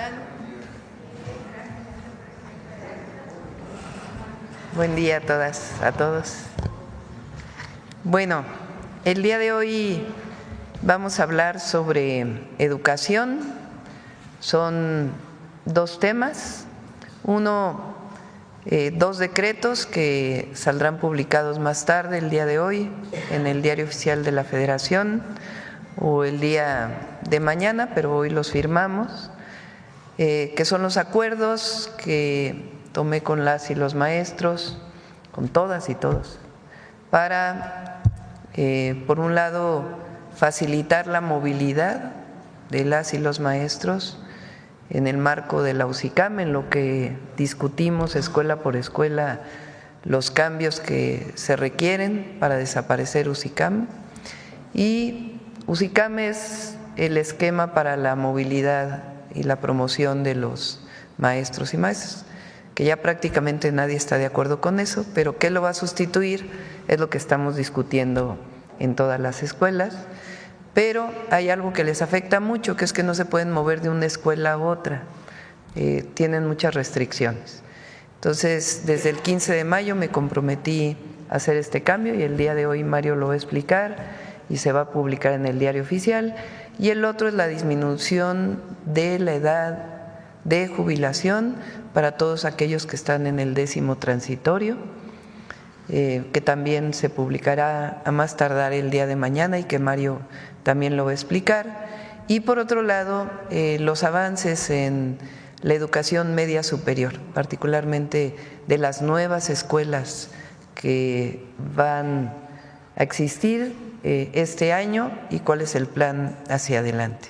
están? Buen día a todas, a todos. Bueno, el día de hoy vamos a hablar sobre educación. Son dos temas. Uno, dos decretos que saldrán publicados más tarde, el día de hoy, en el Diario Oficial de la Federación o el día de mañana, pero hoy los firmamos, que son los acuerdos que tomé con las y los maestros, con todas y todos, para, por un lado, facilitar la movilidad de las y los maestros en el marco de la UCICAM, en lo que discutimos escuela por escuela los cambios que se requieren para desaparecer UCICAM. Y UCICAM es el esquema para la movilidad y la promoción de los maestros y maestras, que ya prácticamente nadie está de acuerdo con eso, pero ¿qué lo va a sustituir? Es lo que estamos discutiendo en todas las escuelas. Pero hay algo que les afecta mucho, que es que no se pueden mover de una escuela a otra, tienen muchas restricciones. Entonces, desde el 15 de mayo me comprometí a hacer este cambio y el día de hoy Mario lo va a explicar y se va a publicar en el Diario Oficial. Y el otro es la disminución de la edad de jubilación para todos aquellos que están en el 10º transitorio, que también se publicará a más tardar el día de mañana y que Mario también lo va a explicar. Y por otro lado, los avances en la educación media superior, particularmente de las nuevas escuelas que van a existir este año y cuál es el plan hacia adelante.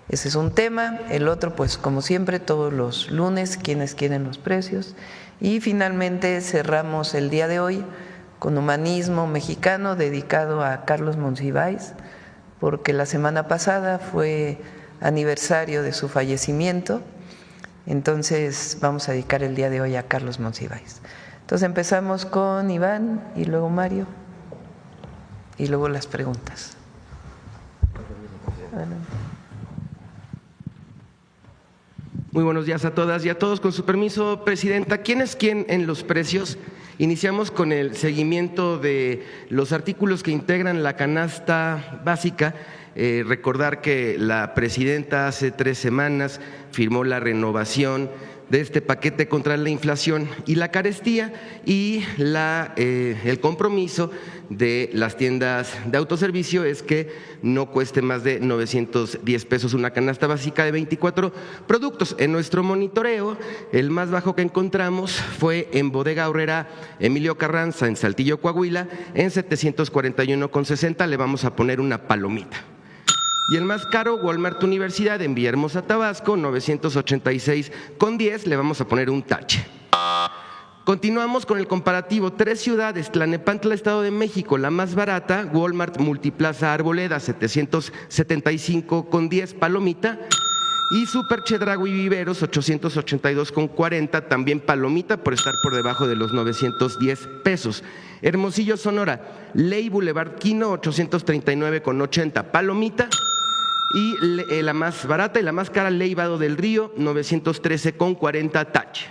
Ese es un tema. El otro, pues como siempre, todos los lunes, quienes quieren los precios. Y finalmente cerramos el día de hoy con Humanismo Mexicano, dedicado a Carlos Monsiváis, porque la semana pasada fue aniversario de su fallecimiento. Entonces vamos a dedicar el día de hoy a Carlos Monsiváis. Entonces empezamos con Iván y luego Mario y luego las preguntas. Adelante. Muy buenos días a todas y a todos. Con su permiso, Presidenta, ¿quién es quién en los precios? Iniciamos con el seguimiento de los artículos que integran la canasta básica. Recordar que la Presidenta hace 3 semanas firmó la renovación de este paquete contra la inflación y la carestía y el compromiso de las tiendas de autoservicio es que no cueste más de 910 pesos una canasta básica de 24 productos. En nuestro monitoreo, el más bajo que encontramos fue en Bodega Aurrera Emilio Carranza, en Saltillo, Coahuila, en 741,60. Le vamos a poner una palomita. Y el más caro, Walmart Universidad en Villahermosa, Tabasco, 986,10, le vamos a poner un tache. Continuamos con el comparativo. 3 ciudades, Tlalnepantla, Estado de México, la más barata, Walmart Multiplaza Arboleda, 775,10, palomita. Y Super Chedraui Viveros, 882,40, también palomita por estar por debajo de los 910 pesos. Hermosillo, Sonora, Ley Boulevard Quino, 839,80, palomita. Y la más barata y la más cara, Ley Vado del Río, 913,40, tache.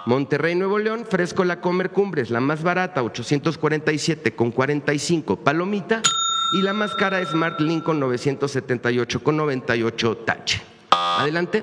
Monterrey, Nuevo León, Fresco La Comer Cumbres, la más barata, 847,45, palomita. Y la más cara, Smart Lincoln, 978,98, tache. Adelante.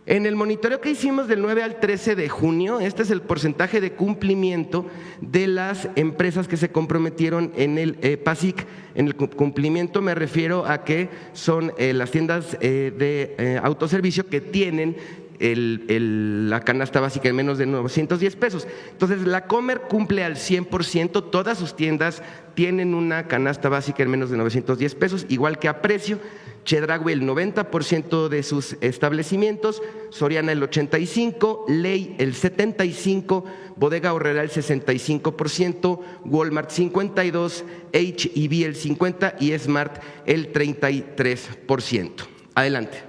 En el monitoreo que hicimos del 9 al 13 de junio, este es el porcentaje de cumplimiento de las empresas que se comprometieron en el PASIC. En el cumplimiento me refiero a que son las tiendas de autoservicio que tienen la canasta básica en menos de 910 pesos. Entonces, la Comer cumple al 100%, todas sus tiendas tienen una canasta básica en menos de 910 pesos, igual que Aprecio. Chedraui el 90% de sus establecimientos, Soriana el 85%, Ley el 75%, Bodega Aurrera el 65%, Walmart 52%, H-E-B el 50% y Smart el 33%. Adelante.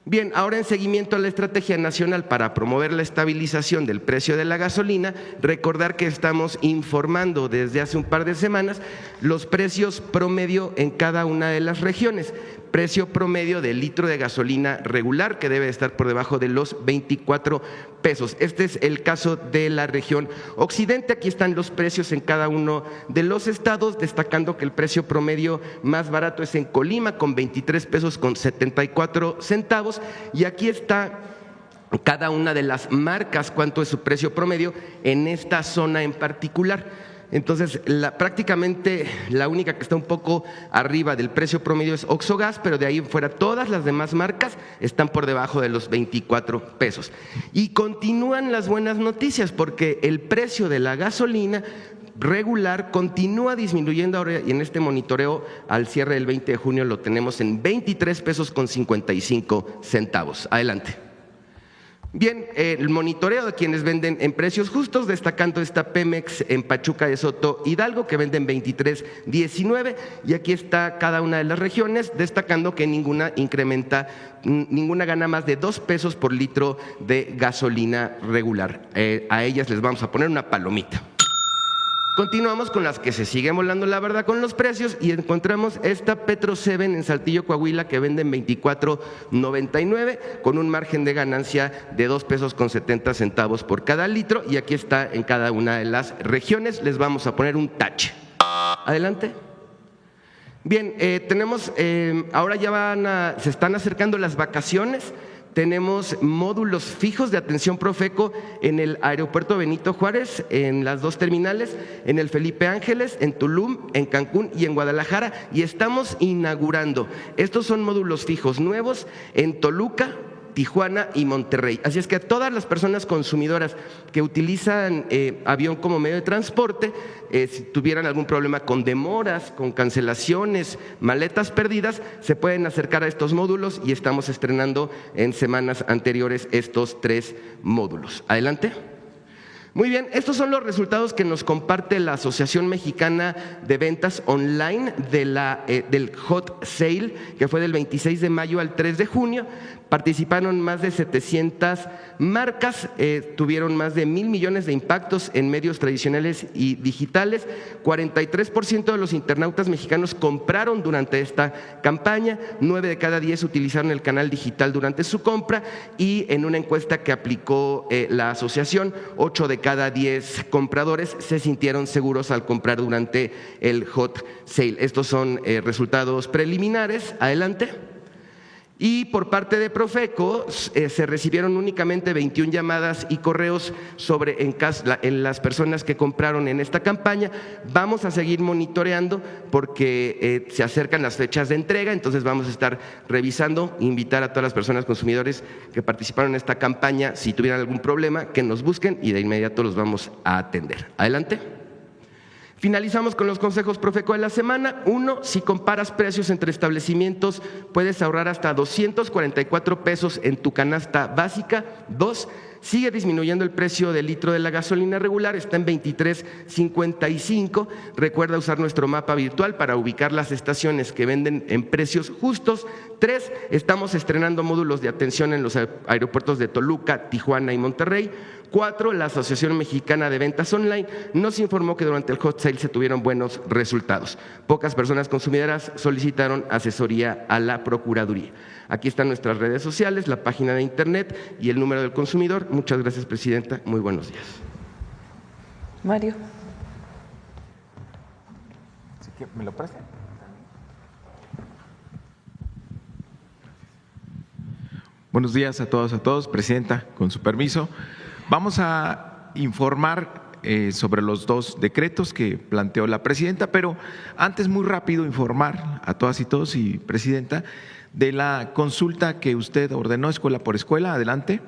Bien, ahora en seguimiento a la Estrategia Nacional para promover la estabilización del precio de la gasolina, recordar que estamos informando desde hace un par de semanas los precios promedio en cada una de las regiones. precio promedio del litro de gasolina regular, que debe estar por debajo de los 24 pesos. Este es el caso de la región occidente. Aquí están los precios en cada uno de los estados, destacando que el precio promedio más barato es en Colima, con 23 pesos con 74 centavos, y aquí está cada una de las marcas, cuánto es su precio promedio en esta zona en particular. Entonces, prácticamente la única que está un poco arriba del precio promedio es Oxogas, pero de ahí en fuera todas las demás marcas están por debajo de los 24 pesos. Y continúan las buenas noticias, porque el precio de la gasolina regular continúa disminuyendo ahora, y en este monitoreo al cierre del 20 de junio lo tenemos en 23 pesos con 55 centavos. Adelante. Bien, el monitoreo de quienes venden en precios justos, destacando esta Pemex en Pachuca de Soto Hidalgo, que venden 23.19, y aquí está cada una de las regiones, destacando que ninguna gana más de 2 pesos por litro de gasolina regular. A ellas les vamos a poner una palomita. Continuamos con las que se sigue volando la verdad con los precios, y encontramos esta Petro 7 en Saltillo, Coahuila, que venden 24.99 con un margen de ganancia de 2 pesos con 70 centavos por cada litro, y aquí está en cada una de las regiones. Les vamos a poner un tache. Adelante. Bien, tenemos, ahora ya se están acercando las vacaciones. Tenemos módulos fijos de atención Profeco en el aeropuerto Benito Juárez, en las 2 terminales, en el Felipe Ángeles, en Tulum, en Cancún y en Guadalajara, y estamos inaugurando. Estos son módulos fijos nuevos en Toluca, Tijuana y Monterrey. Así es que a todas las personas consumidoras que utilizan avión como medio de transporte, si tuvieran algún problema con demoras, con cancelaciones, maletas perdidas, se pueden acercar a estos módulos, y estamos estrenando en semanas anteriores estos 3 módulos. Adelante. Muy bien, estos son los resultados que nos comparte la Asociación Mexicana de Ventas Online del Hot Sale, que fue del 26 de mayo al 3 de junio. Participaron más de 700 marcas, tuvieron más de 1,000 millones de impactos en medios tradicionales y digitales. 43% de los internautas mexicanos compraron durante esta campaña, 9 de cada 10 utilizaron el canal digital durante su compra, y en una encuesta que aplicó la asociación, 8 de cada 10 compradores se sintieron seguros al comprar durante el Hot Sale. Estos son resultados preliminares. Adelante. Y por parte de Profeco se recibieron únicamente 21 llamadas y correos en las personas que compraron en esta campaña. Vamos a seguir monitoreando porque se acercan las fechas de entrega, entonces vamos a estar revisando, invitar a todas las personas consumidores que participaron en esta campaña, si tuvieran algún problema, que nos busquen y de inmediato los vamos a atender. Adelante. Finalizamos con los consejos Profeco de la semana. 1, si comparas precios entre establecimientos, puedes ahorrar hasta 244 pesos en tu canasta básica. 2, sigue disminuyendo el precio del litro de la gasolina regular, está en 23.55. Recuerda usar nuestro mapa virtual para ubicar las estaciones que venden en precios justos. 3, estamos estrenando módulos de atención en los aeropuertos de Toluca, Tijuana y Monterrey. 4, la Asociación Mexicana de Ventas Online nos informó que durante el Hot Sale se tuvieron buenos resultados. Pocas personas consumidoras solicitaron asesoría a la Procuraduría. Aquí están nuestras redes sociales, la página de internet y el número del consumidor. Muchas gracias, presidenta. Muy buenos días. Mario. ¿Me lo presta? Buenos días a todos, presidenta, con su permiso. Vamos a informar sobre los 2 decretos que planteó la presidenta, pero antes muy rápido informar a todas y todos, y presidenta, de la consulta que usted ordenó escuela por escuela. Adelante.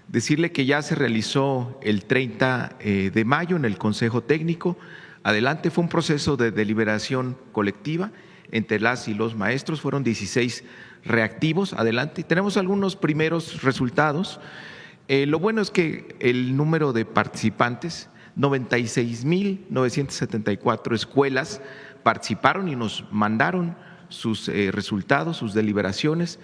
Decirle que ya se realizó el 30 de mayo en el Consejo Técnico. Adelante, fue un proceso de deliberación colectiva entre las y los maestros, fueron 16 reactivos. Adelante. Tenemos algunos primeros resultados. Lo bueno es que el número de participantes, 96.974 escuelas participaron y nos mandaron sus resultados, sus deliberaciones,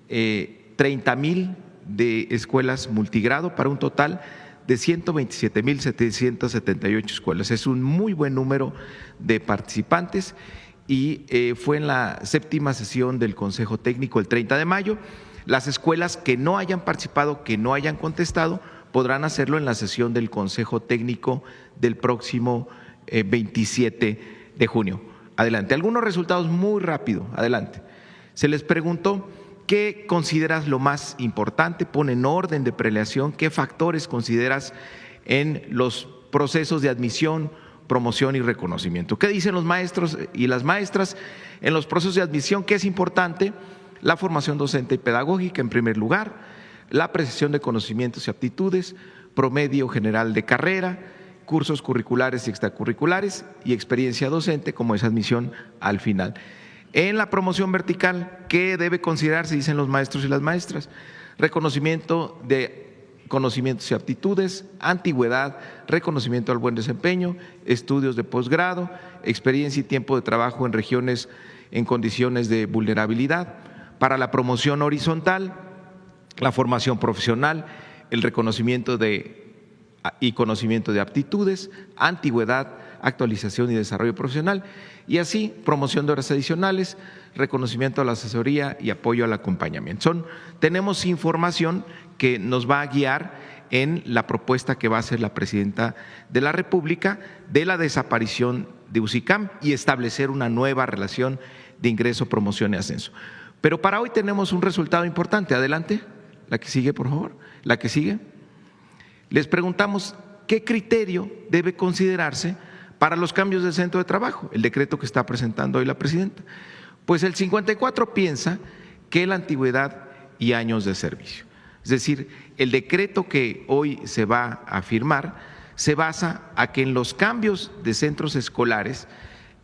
30,000 de escuelas multigrado para un total de 127.778 escuelas. Es un muy buen número de participantes y fue en la 7ª sesión del Consejo Técnico el 30 de mayo. Las escuelas que no hayan participado, que no hayan contestado, podrán hacerlo en la sesión del Consejo Técnico del próximo 27 de junio. Adelante. Algunos resultados muy rápido. Adelante. Se les preguntó qué consideras lo más importante, pon en orden de prelación, qué factores consideras en los procesos de admisión, promoción y reconocimiento. ¿Qué dicen los maestros y las maestras en los procesos de admisión? ¿Qué es importante? La formación docente y pedagógica en primer lugar, la apreciación de conocimientos y aptitudes, promedio general de carrera, cursos curriculares y extracurriculares y experiencia docente como esa admisión al final. En la promoción vertical, ¿qué debe considerarse? Dicen los maestros y las maestras. Reconocimiento de conocimientos y aptitudes, antigüedad, reconocimiento al buen desempeño, estudios de posgrado, experiencia y tiempo de trabajo en regiones en condiciones de vulnerabilidad. Para la promoción horizontal, la formación profesional, el reconocimiento y conocimiento de aptitudes, antigüedad, actualización y desarrollo profesional, y así promoción de horas adicionales, reconocimiento a la asesoría y apoyo al acompañamiento. Tenemos información que nos va a guiar en la propuesta que va a hacer la Presidenta de la República de la desaparición de UCICAM y establecer una nueva relación de ingreso, promoción y ascenso. Pero para hoy tenemos un resultado importante. Adelante, la que sigue, por favor. La que sigue. Les preguntamos qué criterio debe considerarse para los cambios de centro de trabajo, el decreto que está presentando hoy la Presidenta. Pues el 54% piensa que la antigüedad y años de servicio. Es decir, el decreto que hoy se va a firmar se basa a que en los cambios de centros escolares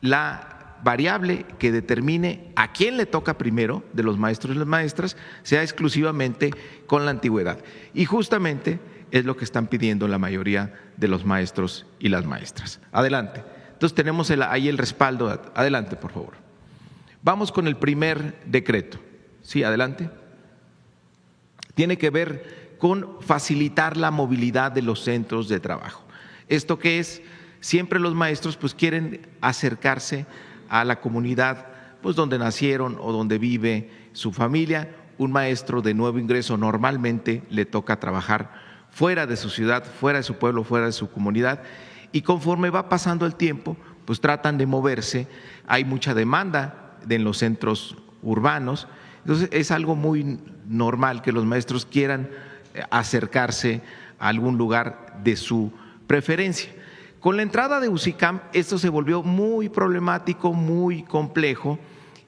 la variable que determine a quién le toca primero de los maestros y las maestras sea exclusivamente con la antigüedad. Y justamente es lo que están pidiendo la mayoría de los maestros y las maestras. Adelante. Entonces tenemos ahí el respaldo. Adelante, por favor. Vamos con el primer decreto. Sí, adelante. Tiene que ver con facilitar la movilidad de los centros de trabajo. ¿Esto qué es? Siempre los maestros pues quieren acercarse a la comunidad pues donde nacieron o donde vive su familia. Un maestro de nuevo ingreso normalmente le toca trabajar fuera de su ciudad, fuera de su pueblo, fuera de su comunidad, y conforme va pasando el tiempo pues tratan de moverse. Hay mucha demanda en los centros urbanos, entonces es algo muy normal que los maestros quieran acercarse a algún lugar de su preferencia. Con la entrada de UCICAM esto se volvió muy problemático, muy complejo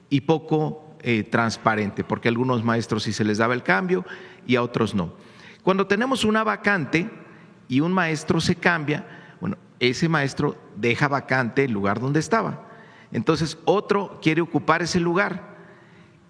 y poco transparente, porque a algunos maestros sí se les daba el cambio y a otros no. Cuando tenemos una vacante y un maestro se cambia, bueno, ese maestro deja vacante el lugar donde estaba. Entonces otro quiere ocupar ese lugar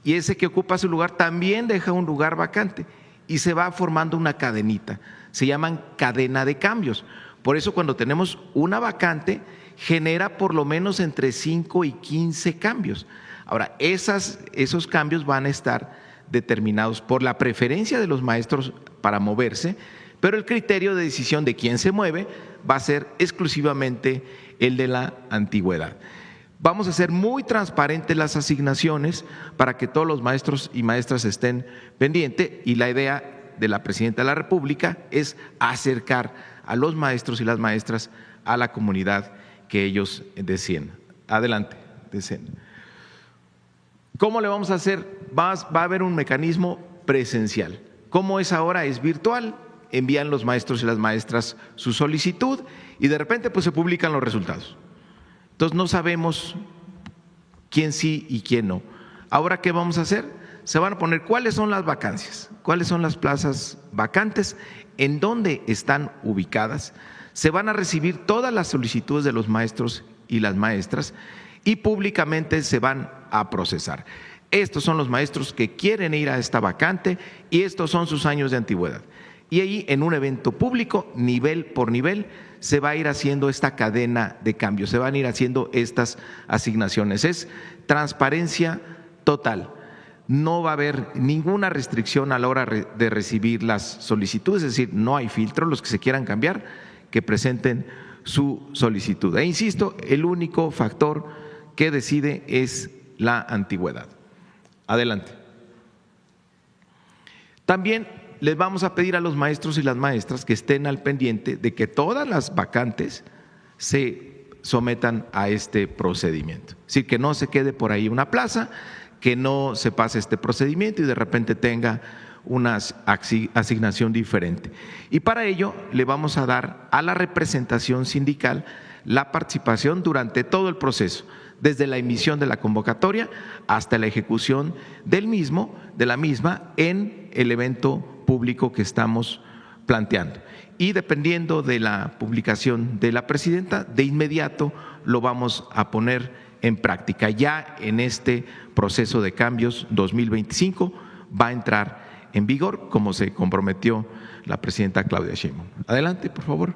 y ese que ocupa su lugar también deja un lugar vacante y se va formando una cadenita. Se llaman cadena de cambios. Por eso cuando tenemos una vacante genera por lo menos entre 5 y 15 cambios. Ahora, esos cambios van a estar determinados por la preferencia de los maestros para moverse, pero el criterio de decisión de quién se mueve va a ser exclusivamente el de la antigüedad. Vamos a hacer muy transparentes las asignaciones para que todos los maestros y maestras estén pendientes, y la idea de la Presidenta de la República es acercar a los maestros y las maestras a la comunidad que ellos deseen. Adelante, deseen. ¿Cómo le vamos a hacer? Va a haber un mecanismo presencial. ¿Cómo es ahora? Es virtual. Envían los maestros y las maestras su solicitud y de repente pues se publican los resultados. Entonces no sabemos quién sí y quién no. Ahora, ¿qué vamos a hacer? Se van a poner cuáles son las vacancias, cuáles son las plazas vacantes, en dónde están ubicadas. Se van a recibir todas las solicitudes de los maestros y las maestras y públicamente se van a procesar. Estos son los maestros que quieren ir a esta vacante y estos son sus años de antigüedad. Y ahí en un evento público, nivel por nivel, se va a ir haciendo esta cadena de cambios, se van a ir haciendo estas asignaciones. Es transparencia total. No va a haber ninguna restricción a la hora de recibir las solicitudes, es decir, no hay filtro. Los que se quieran cambiar, que presenten su solicitud. E insisto, el único factor que decide es la antigüedad. Adelante. También les vamos a pedir a los maestros y las maestras que estén al pendiente de que todas las vacantes se sometan a este procedimiento. Es decir, que no se quede por ahí una plaza, que no se pase este procedimiento y de repente tenga una asignación diferente. Y para ello le vamos a dar a la representación sindical la participación durante todo el proceso, desde la emisión de la convocatoria hasta la ejecución de la misma en el evento público que estamos planteando. Y dependiendo de la publicación de la presidenta, de inmediato lo vamos a poner en práctica. Ya en este proceso de cambios 2025 va a entrar en vigor, como se comprometió la presidenta Claudia Sheinbaum. Adelante, por favor.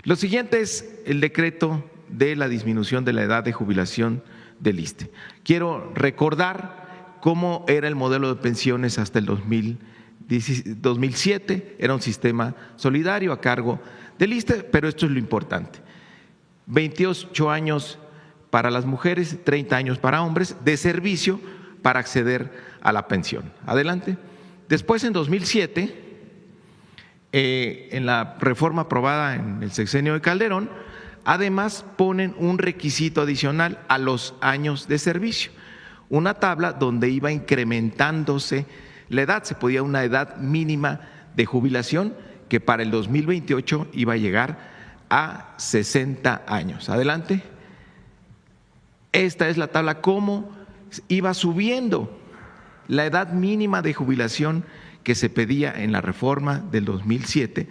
Lo siguiente es el decreto de la disminución de la edad de jubilación del ISSSTE. Quiero recordar cómo era el modelo de pensiones hasta el 2007, era un sistema solidario a cargo del ISSSTE, pero esto es lo importante: 28 años para las mujeres, 30 años para hombres, de servicio para acceder a la pensión. Adelante. Después, en 2007, en la reforma aprobada en el sexenio de Calderón, además ponen un requisito adicional a los años de servicio, una tabla donde iba incrementándose la edad, se podía una edad mínima de jubilación que para el 2028 iba a llegar a 60 años. Adelante. Esta es la tabla, cómo iba subiendo la edad mínima de jubilación que se pedía en la reforma del 2007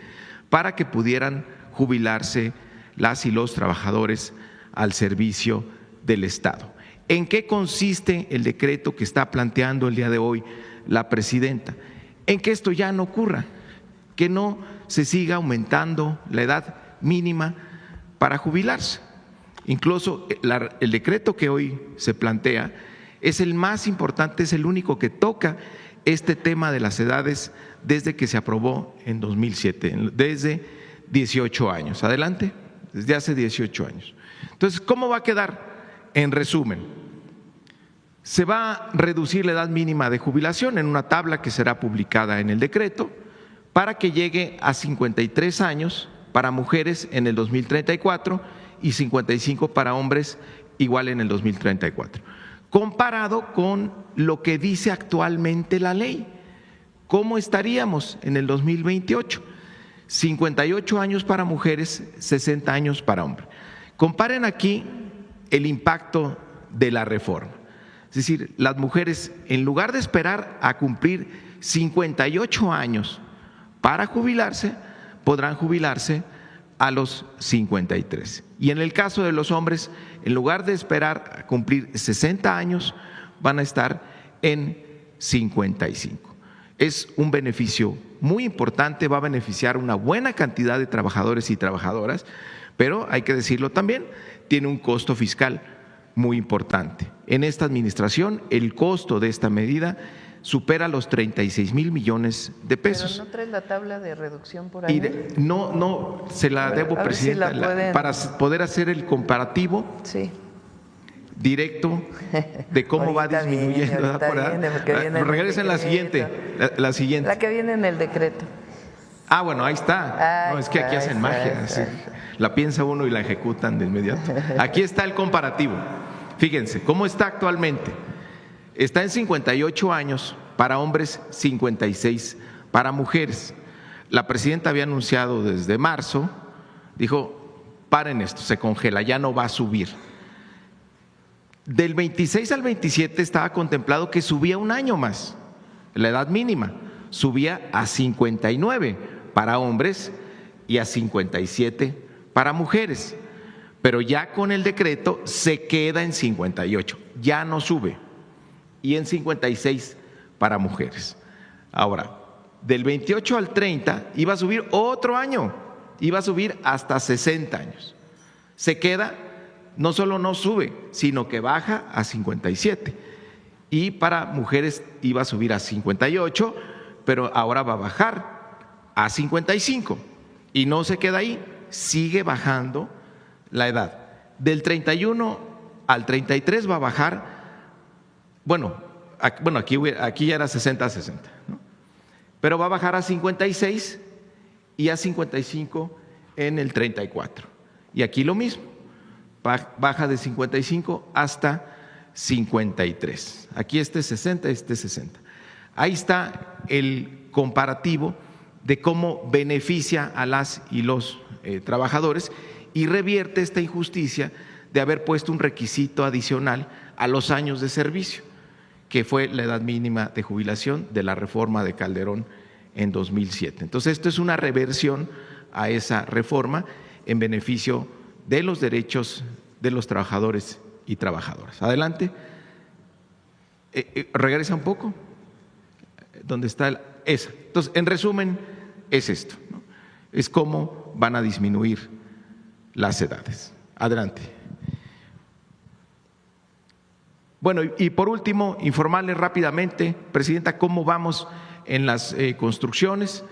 para que pudieran jubilarse las y los trabajadores al servicio del Estado. ¿En qué consiste el decreto que está planteando el día de hoy la presidenta? En que esto ya no ocurra, que no se siga aumentando la edad mínima para jubilarse. Incluso el decreto que hoy se plantea es el más importante, es el único que toca este tema de las edades desde que se aprobó en 2007, desde 18 años. Adelante, desde hace 18 años. Entonces, ¿cómo va a quedar? En resumen, se va a reducir la edad mínima de jubilación en una tabla que será publicada en el decreto para que llegue a 53 años para mujeres en el 2034 y 55 para hombres igual en el 2034. Comparado con lo que dice actualmente la ley. ¿Cómo estaríamos en el 2028? 58 años para mujeres, 60 años para hombres. Comparen aquí el impacto de la reforma. Es decir, las mujeres, en lugar de esperar a cumplir 58 años para jubilarse, podrán jubilarse a los 53. Y en el caso de los hombres, en lugar de esperar a cumplir 60 años, van a estar en 55. Es un beneficio muy importante, va a beneficiar una buena cantidad de trabajadores y trabajadoras, pero hay que decirlo también, tiene un costo fiscal muy importante. En esta administración, el costo de esta medida supera los 36,000 millones de pesos. ¿Pero no traes la tabla de reducción por ahí? No, se la debo, presidenta, para poder hacer el comparativo directo de cómo va disminuyendo. Regresen la siguiente. La que viene en el decreto. Ah, bueno, ahí está. No, es que aquí hacen magia. La piensa uno y la ejecutan de inmediato. Aquí está el comparativo. Fíjense, ¿cómo está actualmente? Está en 58 años para hombres, 56 para mujeres. La presidenta había anunciado desde marzo, dijo, paren esto, se congela, ya no va a subir. Del 26 al 27 estaba contemplado que subía un año más, la edad mínima, subía a 59 para hombres y a 57 para mujeres, pero ya con el decreto se queda en 58, ya no sube. Y en 56 para mujeres. Ahora, del 28 al 30 iba a subir otro año, iba a subir hasta 60 años. Se queda, no solo no sube, sino que baja a 57. Y para mujeres iba a subir a 58, pero ahora va a bajar a 55. Y no se queda ahí, sigue bajando la edad. Del 31 al 33 va a bajar, aquí ya era 60-60, ¿no? Pero va a bajar a 56 y a 55 en el 34. Y aquí lo mismo, baja de 55 hasta 53. Aquí este 60, este 60. Ahí está el comparativo de cómo beneficia a las y los trabajadores y revierte esta injusticia de haber puesto un requisito adicional a los años de servicio, que fue la edad mínima de jubilación de la reforma de Calderón en 2007. Entonces, esto es una reversión a esa reforma en beneficio de los derechos de los trabajadores y trabajadoras. Adelante. Regresa un poco. ¿Dónde está esa? Entonces, en resumen, es esto, ¿no? Es cómo van a disminuir las edades. Adelante. Bueno, y por último, informarles rápidamente, Presidenta, cómo vamos en las construcciones.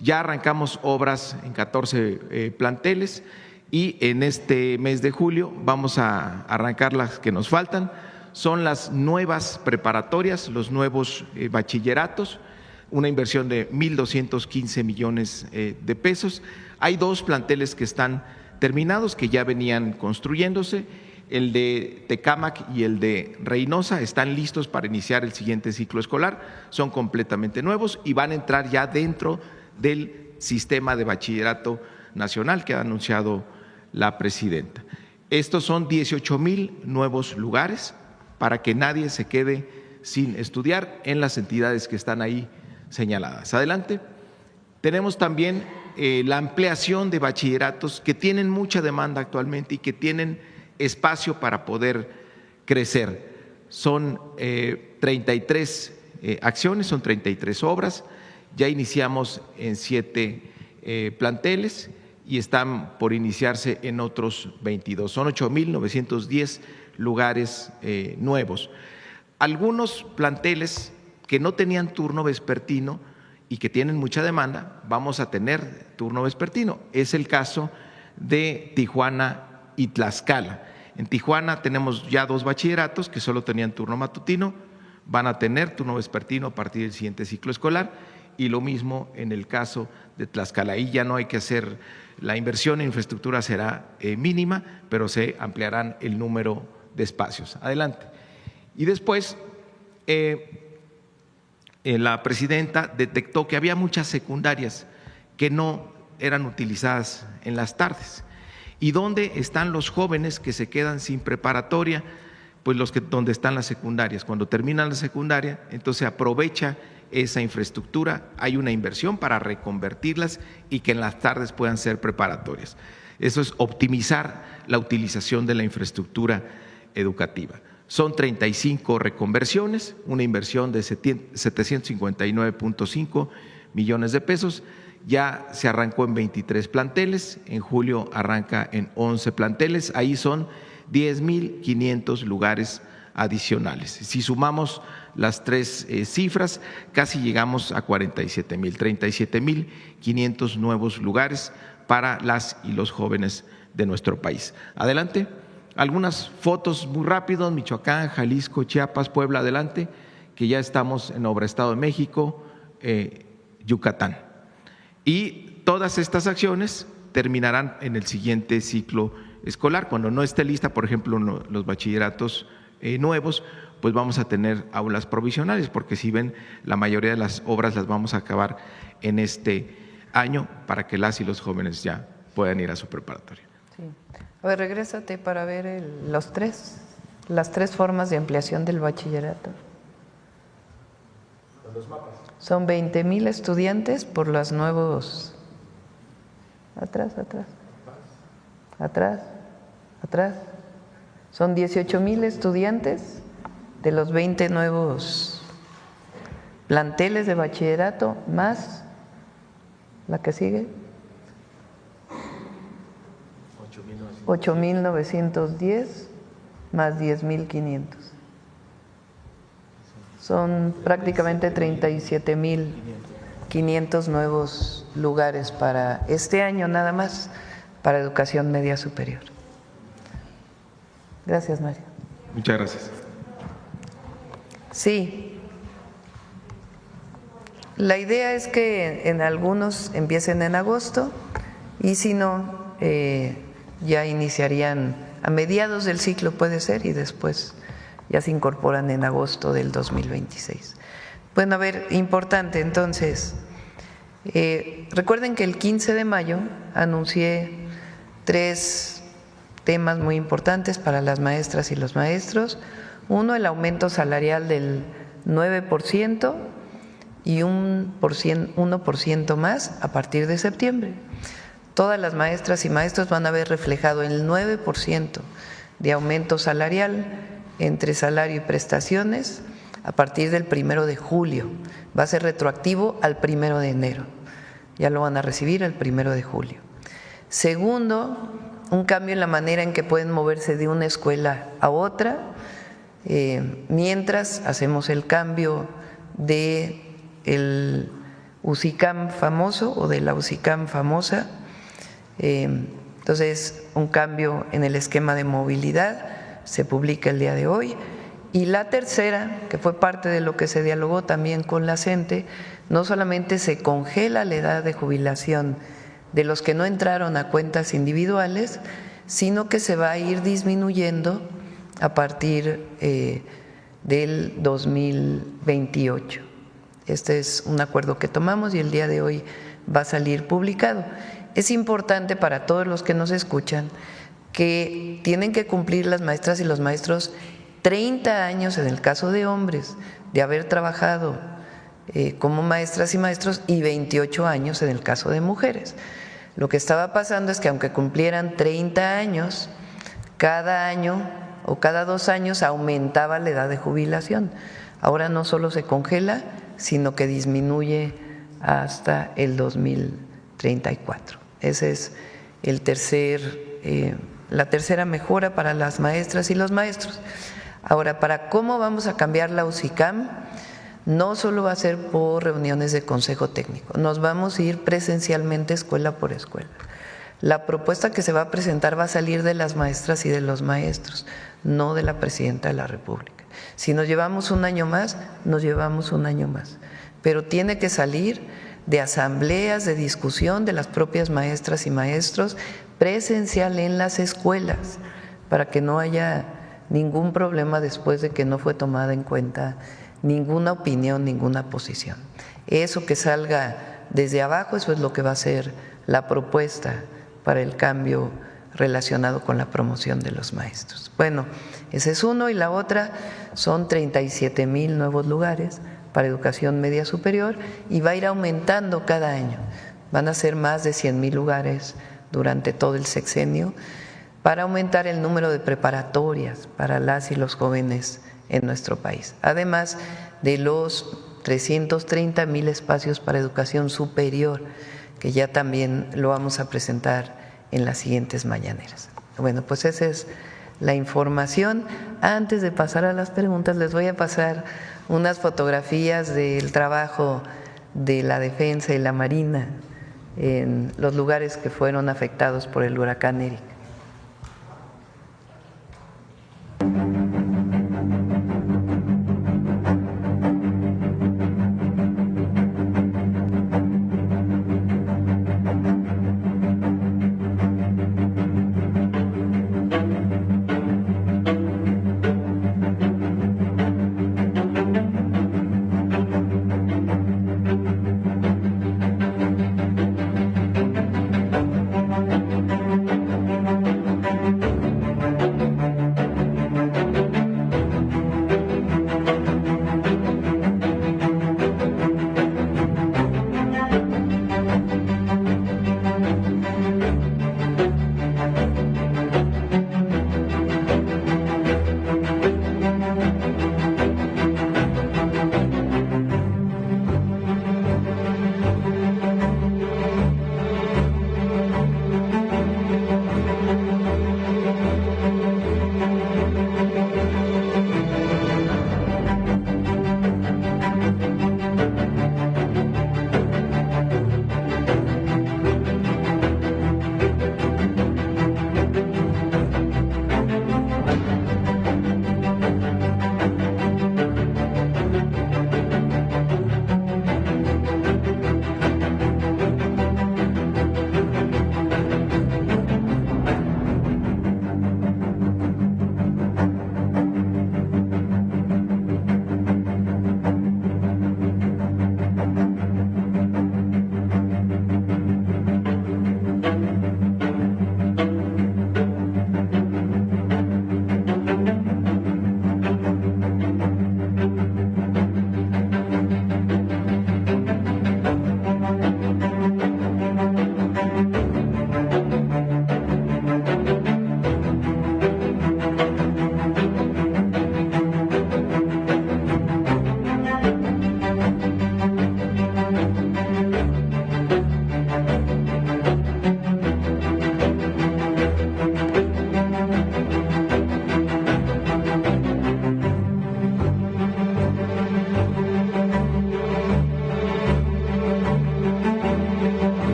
Ya arrancamos obras en 14 planteles y en este mes de julio vamos a arrancar las que nos faltan. Son las nuevas preparatorias, los nuevos bachilleratos, una inversión de 1,215 millones de pesos. Hay 2 planteles que están terminados, que ya venían construyéndose. El de Tecámac y el de Reynosa están listos para iniciar el siguiente ciclo escolar, son completamente nuevos y van a entrar ya dentro del sistema de bachillerato nacional que ha anunciado la presidenta. Estos son 18,000 nuevos lugares para que nadie se quede sin estudiar en las entidades que están ahí señaladas. Adelante. Tenemos también la ampliación de bachilleratos que tienen mucha demanda actualmente y que tienen espacio para poder crecer. Son 33 acciones, son 33 obras. Ya iniciamos en 7 planteles y están por iniciarse en otros 22. Son 8,910 lugares nuevos. Algunos planteles que no tenían turno vespertino y que tienen mucha demanda, vamos a tener turno vespertino. Es el caso de Tijuana y Tlaxcala. En Tijuana tenemos ya 2 bachilleratos que solo tenían turno matutino, van a tener turno vespertino a partir del siguiente ciclo escolar, y lo mismo en el caso de Tlaxcala. Ahí ya no hay que hacer, la inversión en infraestructura será mínima, pero se ampliarán el número de espacios. Adelante. Y después la presidenta detectó que había muchas secundarias que no eran utilizadas en las tardes. ¿Y dónde están los jóvenes que se quedan sin preparatoria? Pues donde están las secundarias. Cuando terminan la secundaria, entonces se aprovecha esa infraestructura, hay una inversión para reconvertirlas y que en las tardes puedan ser preparatorias. Eso es optimizar la utilización de la infraestructura educativa. Son 35 reconversiones, una inversión de 759.5 millones de pesos. Ya se arrancó en 23 planteles, en julio arranca en 11 planteles, ahí son 10,500 lugares adicionales. Si sumamos las 3 cifras, casi llegamos a 47,000, 37,500 nuevos lugares para las y los jóvenes de nuestro país. Adelante. Algunas fotos muy rápido: Michoacán, Jalisco, Chiapas, Puebla, adelante, que ya estamos en obra. Estado de México, Yucatán. Y todas estas acciones terminarán en el siguiente ciclo escolar. Cuando no esté lista, por ejemplo, los bachilleratos nuevos, pues vamos a tener aulas provisionales, porque si ven, la mayoría de las obras las vamos a acabar en este año para que las y los jóvenes ya puedan ir a su preparatoria. Sí. A ver, regrésate para ver las tres formas de ampliación del bachillerato. Los mapas. Son 20,000 estudiantes por los nuevos. Atrás. Son 18,000 estudiantes de los 20 nuevos planteles de bachillerato, más la que sigue. 8,910 más 10,500. Son prácticamente 37,500 nuevos lugares para este año nada más, para educación media superior. Gracias, Mario. Muchas gracias. Sí. La idea es que en algunos empiecen en agosto y si no, ya iniciarían a mediados del ciclo, puede ser, y después ya se incorporan en agosto del 2026. Bueno, a ver, importante entonces, recuerden que el 15 de mayo anuncié 3 temas muy importantes para las maestras y los maestros. Uno, el aumento salarial del 9% y un 1% más a partir de septiembre. Todas las maestras y maestros van a ver reflejado el 9% de aumento salarial entre salario y prestaciones a partir del 1 de julio. Va a ser retroactivo al 1 de enero. Ya lo van a recibir el 1 de julio. Segundo, un cambio en la manera en que pueden moverse de una escuela a otra, mientras hacemos el cambio del UCICAM famoso o de la UCICAM famosa. Entonces, un cambio en el esquema de movilidad se publica el día de hoy. Y la tercera, que fue parte de lo que se dialogó también con la CENTE, no solamente se congela la edad de jubilación de los que no entraron a cuentas individuales, sino que se va a ir disminuyendo a partir del 2028. Este es un acuerdo que tomamos y el día de hoy va a salir publicado. Es importante para todos los que nos escuchan que tienen que cumplir las maestras y los maestros 30 años en el caso de hombres de haber trabajado como maestras y maestros y 28 años en el caso de mujeres. Lo que estaba pasando es que aunque cumplieran 30 años, cada año o cada 2 años aumentaba la edad de jubilación. Ahora no solo se congela, sino que disminuye hasta el 2034. Esa es la tercera mejora para las maestras y los maestros. Ahora, para cómo vamos a cambiar la UCICAM, no solo va a ser por reuniones de consejo técnico, nos vamos a ir presencialmente escuela por escuela. La propuesta que se va a presentar va a salir de las maestras y de los maestros, no de la Presidenta de la República. Si nos llevamos un año más, nos llevamos un año más, pero tiene que salir de asambleas, de discusión de las propias maestras y maestros, presencial en las escuelas, para que no haya ningún problema después de que no fue tomada en cuenta ninguna opinión, ninguna posición. Eso que salga desde abajo, eso es lo que va a ser la propuesta para el cambio relacionado con la promoción de los maestros. Bueno, ese es uno, y la otra son 37,000 nuevos lugares para educación media superior y va a ir aumentando cada año. Van a ser más de 100,000 lugares durante todo el sexenio para aumentar el número de preparatorias para las y los jóvenes en nuestro país, además de los 330,000 espacios para educación superior, que ya también lo vamos a presentar en las siguientes mañaneras. Bueno, pues esa es la información. Antes de pasar a las preguntas, les voy a pasar unas fotografías del trabajo de la Defensa y la Marina en los lugares que fueron afectados por el huracán Erika.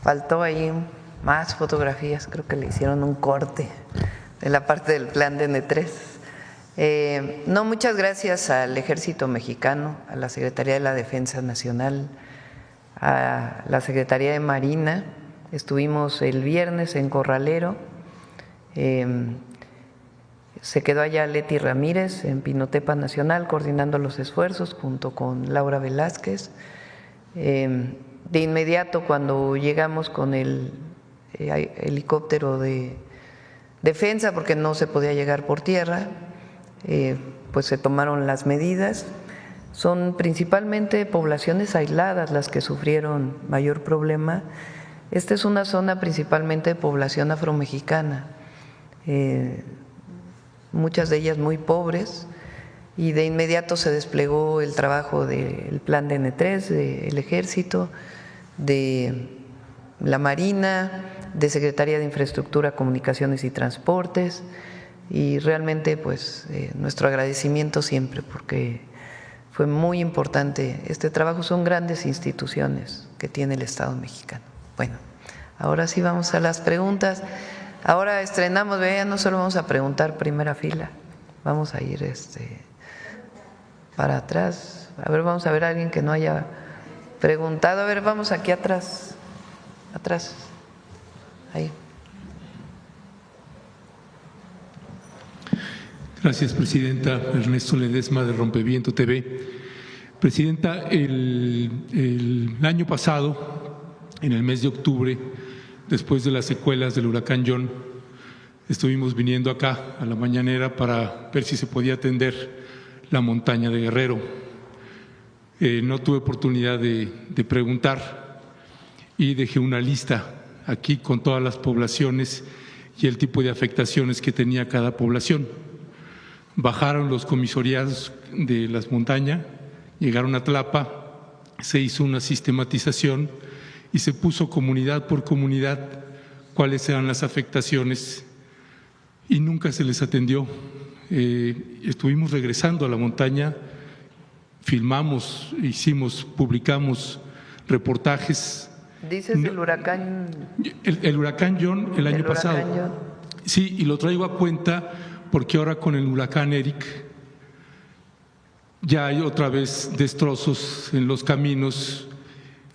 faltó ahí más fotografías, creo que le hicieron un corte de la parte del plan de N3. No, muchas gracias al Ejército Mexicano, a la Secretaría de la Defensa Nacional, a la Secretaría de Marina. Estuvimos el viernes en Corralero, se quedó allá Leti Ramírez en Pinotepa Nacional coordinando los esfuerzos junto con Laura Velázquez. De inmediato, cuando llegamos con el helicóptero de defensa, porque no se podía llegar por tierra, pues se tomaron las medidas. Son principalmente poblaciones aisladas las que sufrieron mayor problema. Esta es una zona principalmente de población afromexicana, muchas de ellas muy pobres, y de inmediato se desplegó el trabajo del plan de N3, del Ejército, de la Marina, de Secretaría de Infraestructura, Comunicaciones y Transportes, y realmente pues nuestro agradecimiento siempre, porque fue muy importante este trabajo. Son grandes instituciones que tiene el Estado mexicano. Bueno, ahora sí vamos a las preguntas. Ahora estrenamos, ya no solo vamos a preguntar primera fila, vamos a ir para atrás. A ver, vamos a ver a alguien que no haya preguntado. A ver, vamos aquí atrás, ahí. Gracias, Presidenta. Ernesto Ledesma, de Rompeviento TV. Presidenta, el año pasado, en el mes de octubre, después de las secuelas del huracán John, estuvimos viniendo acá a la mañanera para ver si se podía atender la montaña de Guerrero. No tuve oportunidad de preguntar y dejé una lista aquí con todas las poblaciones y el tipo de afectaciones que tenía cada población. Bajaron los comisariados de las montañas, llegaron a Tlapa, se hizo una sistematización y se puso comunidad por comunidad cuáles eran las afectaciones y nunca se les atendió. Estuvimos regresando a la montaña, filmamos, publicamos reportajes. ¿Dices el huracán? El huracán John el año pasado. John. Sí, y lo traigo a cuenta porque ahora con el huracán Eric ya hay otra vez destrozos en los caminos.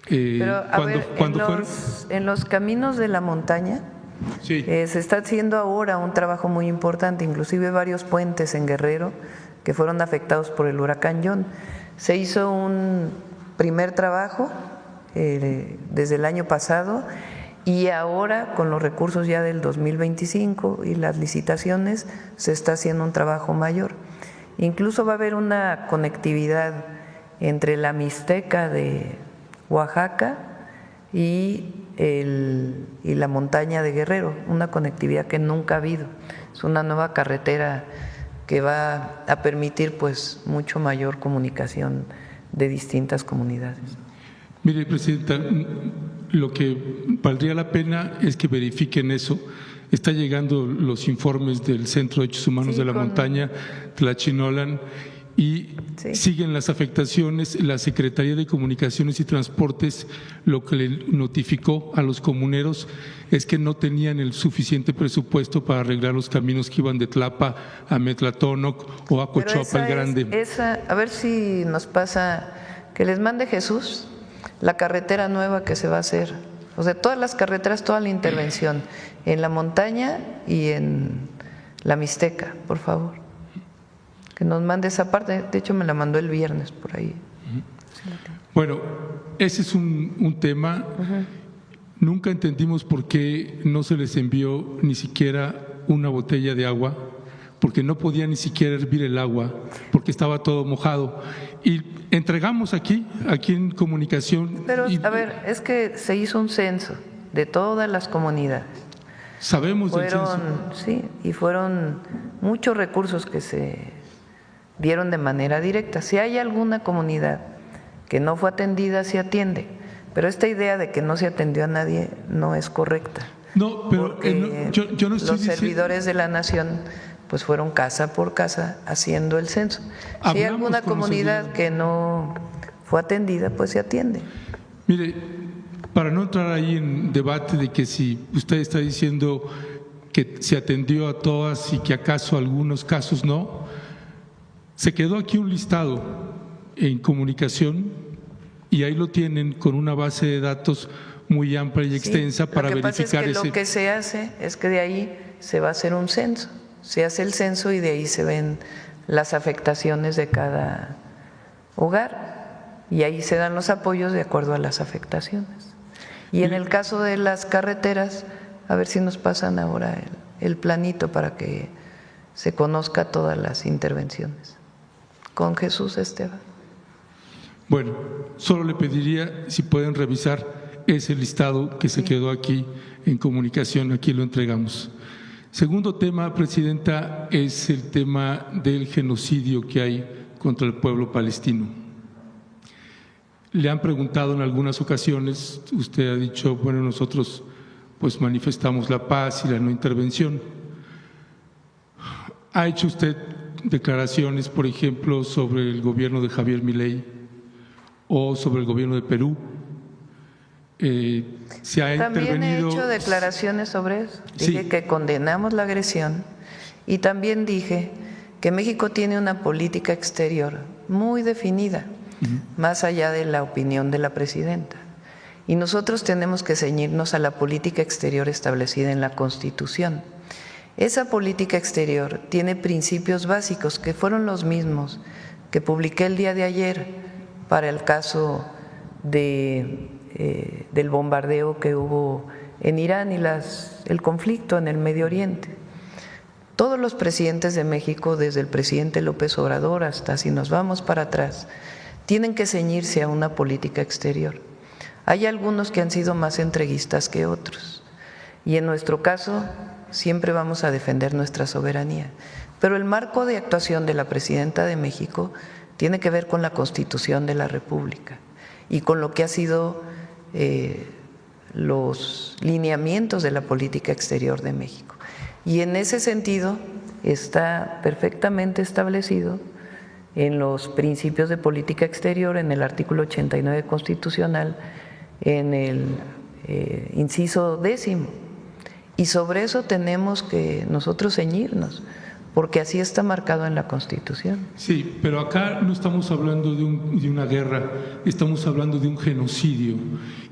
Pero en los caminos de la montaña sí. Se está haciendo ahora un trabajo muy importante, inclusive varios puentes en Guerrero que fueron afectados por el huracán John. Se hizo un primer trabajo desde el año pasado y ahora con los recursos ya del 2025 y las licitaciones se está haciendo un trabajo mayor. Incluso va a haber una conectividad entre la Mixteca de Oaxaca y la montaña de Guerrero, una conectividad que nunca ha habido. Es una nueva carretera que va a permitir pues mucho mayor comunicación de distintas comunidades. Mire, Presidenta, lo que valdría la pena es que verifiquen eso. Está llegando los informes del Centro de Derechos Humanos de la Montaña, Tlachinolan, y siguen las afectaciones. La Secretaría de Comunicaciones y Transportes lo que le notificó a los comuneros es que no tenían el suficiente presupuesto para arreglar los caminos que iban de Tlapa a Metlatónoc o a Cochuapa el Grande. A ver si nos pasa, que les mande Jesús la carretera nueva que se va a hacer. O sea, todas las carreteras, toda la intervención en la montaña y en la Mixteca, por favor. Que nos mande esa parte, de hecho me la mandó el viernes por ahí. Bueno, ese es un tema. Nunca entendimos por qué no se les envió ni siquiera una botella de agua, porque no podía ni siquiera hervir el agua, porque estaba todo mojado. Y entregamos aquí en comunicación. Pero, a ver, es que se hizo un censo de todas las comunidades. Sabemos del censo. Sí, y fueron muchos recursos que se dieron de manera directa. Si hay alguna comunidad que no fue atendida, se atiende. Pero esta idea de que no se atendió a nadie no es correcta. No, pero yo no estoy los servidores de la nación pues fueron casa por casa haciendo el censo. Si hay alguna comunidad que no fue atendida, pues se atiende. Mire, para no entrar ahí en debate de que si usted está diciendo que se atendió a todas y que acaso algunos casos no, se quedó aquí un listado en comunicación y ahí lo tienen con una base de datos muy amplia y extensa para verificar ese. Lo que se hace es que de ahí se va a hacer un censo, se hace el censo y de ahí se ven las afectaciones de cada hogar y ahí se dan los apoyos de acuerdo a las afectaciones. Y en el caso de las carreteras, a ver si nos pasan ahora el planito para que se conozca todas las intervenciones. Con Jesús Esteban. Bueno, solo le pediría si pueden revisar ese listado que se quedó aquí en comunicación, aquí lo entregamos. Segundo tema, Presidenta, es el tema del genocidio que hay contra el pueblo palestino. Le han preguntado en algunas ocasiones, usted ha dicho, bueno, nosotros pues manifestamos la paz y la no intervención. ¿Ha hecho usted declaraciones, por ejemplo, sobre el gobierno de Javier Milei o sobre el gobierno de Perú? ¿Se ha También intervenido? he hecho declaraciones sobre eso. Dije Sí. que condenamos la agresión y también dije que México tiene una política exterior muy definida, más allá de la opinión de la presidenta. Y nosotros tenemos que ceñirnos a la política exterior establecida en la Constitución. Esa política exterior tiene principios básicos que fueron los mismos que publiqué el día de ayer para el caso del bombardeo que hubo en Irán y el conflicto en el Medio Oriente. Todos los presidentes de México, desde el presidente López Obrador hasta si nos vamos para atrás, tienen que ceñirse a una política exterior. Hay algunos que han sido más entreguistas que otros y en nuestro caso siempre vamos a defender nuestra soberanía. Pero el marco de actuación de la presidenta de México tiene que ver con la Constitución de la República y con lo que ha sido los lineamientos de la política exterior de México. Y en ese sentido está perfectamente establecido en los principios de política exterior, en el artículo 89 constitucional, en el inciso 10º. Y sobre eso tenemos que nosotros ceñirnos, porque así está marcado en la Constitución. Sí, pero acá no estamos hablando de una guerra, estamos hablando de un genocidio.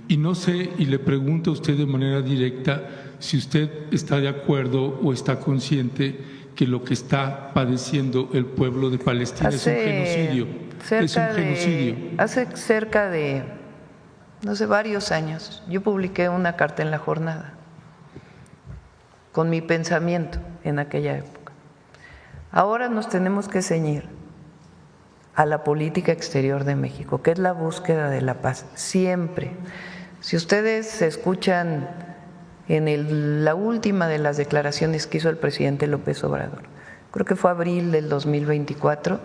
Y no sé, y le pregunto a usted de manera directa si usted está de acuerdo o está consciente que lo que está padeciendo el pueblo de Palestina es un genocidio. Es un genocidio. Hace cerca de, no sé, varios años, yo publiqué una carta en La Jornada con mi pensamiento en aquella época. Ahora nos tenemos que ceñir a la política exterior de México, que es la búsqueda de la paz, siempre. Si ustedes escuchan en la última de las declaraciones que hizo el presidente López Obrador, creo que fue abril del 2024,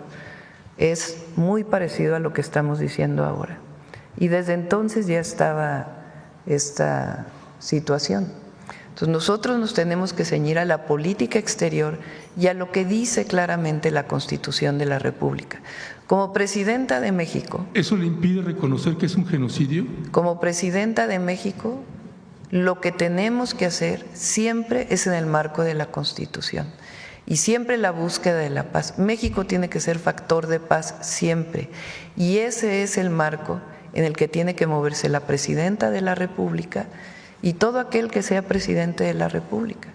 es muy parecido a lo que estamos diciendo ahora. Y desde entonces ya estaba esta situación. Entonces nosotros nos tenemos que ceñir a la política exterior y a lo que dice claramente la Constitución de la República. Como presidenta de México… ¿Eso le impide reconocer que es un genocidio? Como presidenta de México, lo que tenemos que hacer siempre es en el marco de la Constitución y siempre la búsqueda de la paz. México tiene que ser factor de paz siempre y ese es el marco en el que tiene que moverse la presidenta de la República y todo aquel que sea presidente de la República.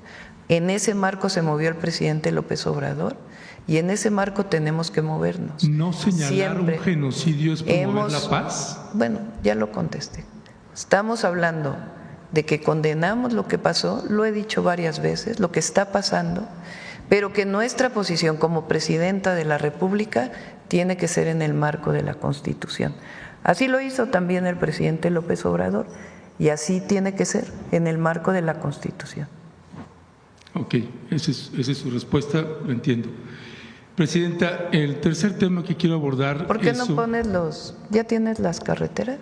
En ese marco se movió el presidente López Obrador y en ese marco tenemos que movernos. ¿No señalar siempre. un genocidio es promover la paz? Bueno, ya lo contesté. Estamos hablando de que condenamos lo que pasó, lo he dicho varias veces, lo que está pasando, pero que nuestra posición como presidenta de la República tiene que ser en el marco de la Constitución. Así lo hizo también el presidente López Obrador y así tiene que ser en el marco de la Constitución. Ok, esa es su respuesta, lo entiendo. Presidenta, el tercer tema que quiero abordar… ¿Por qué no pones ya tienes las carreteras?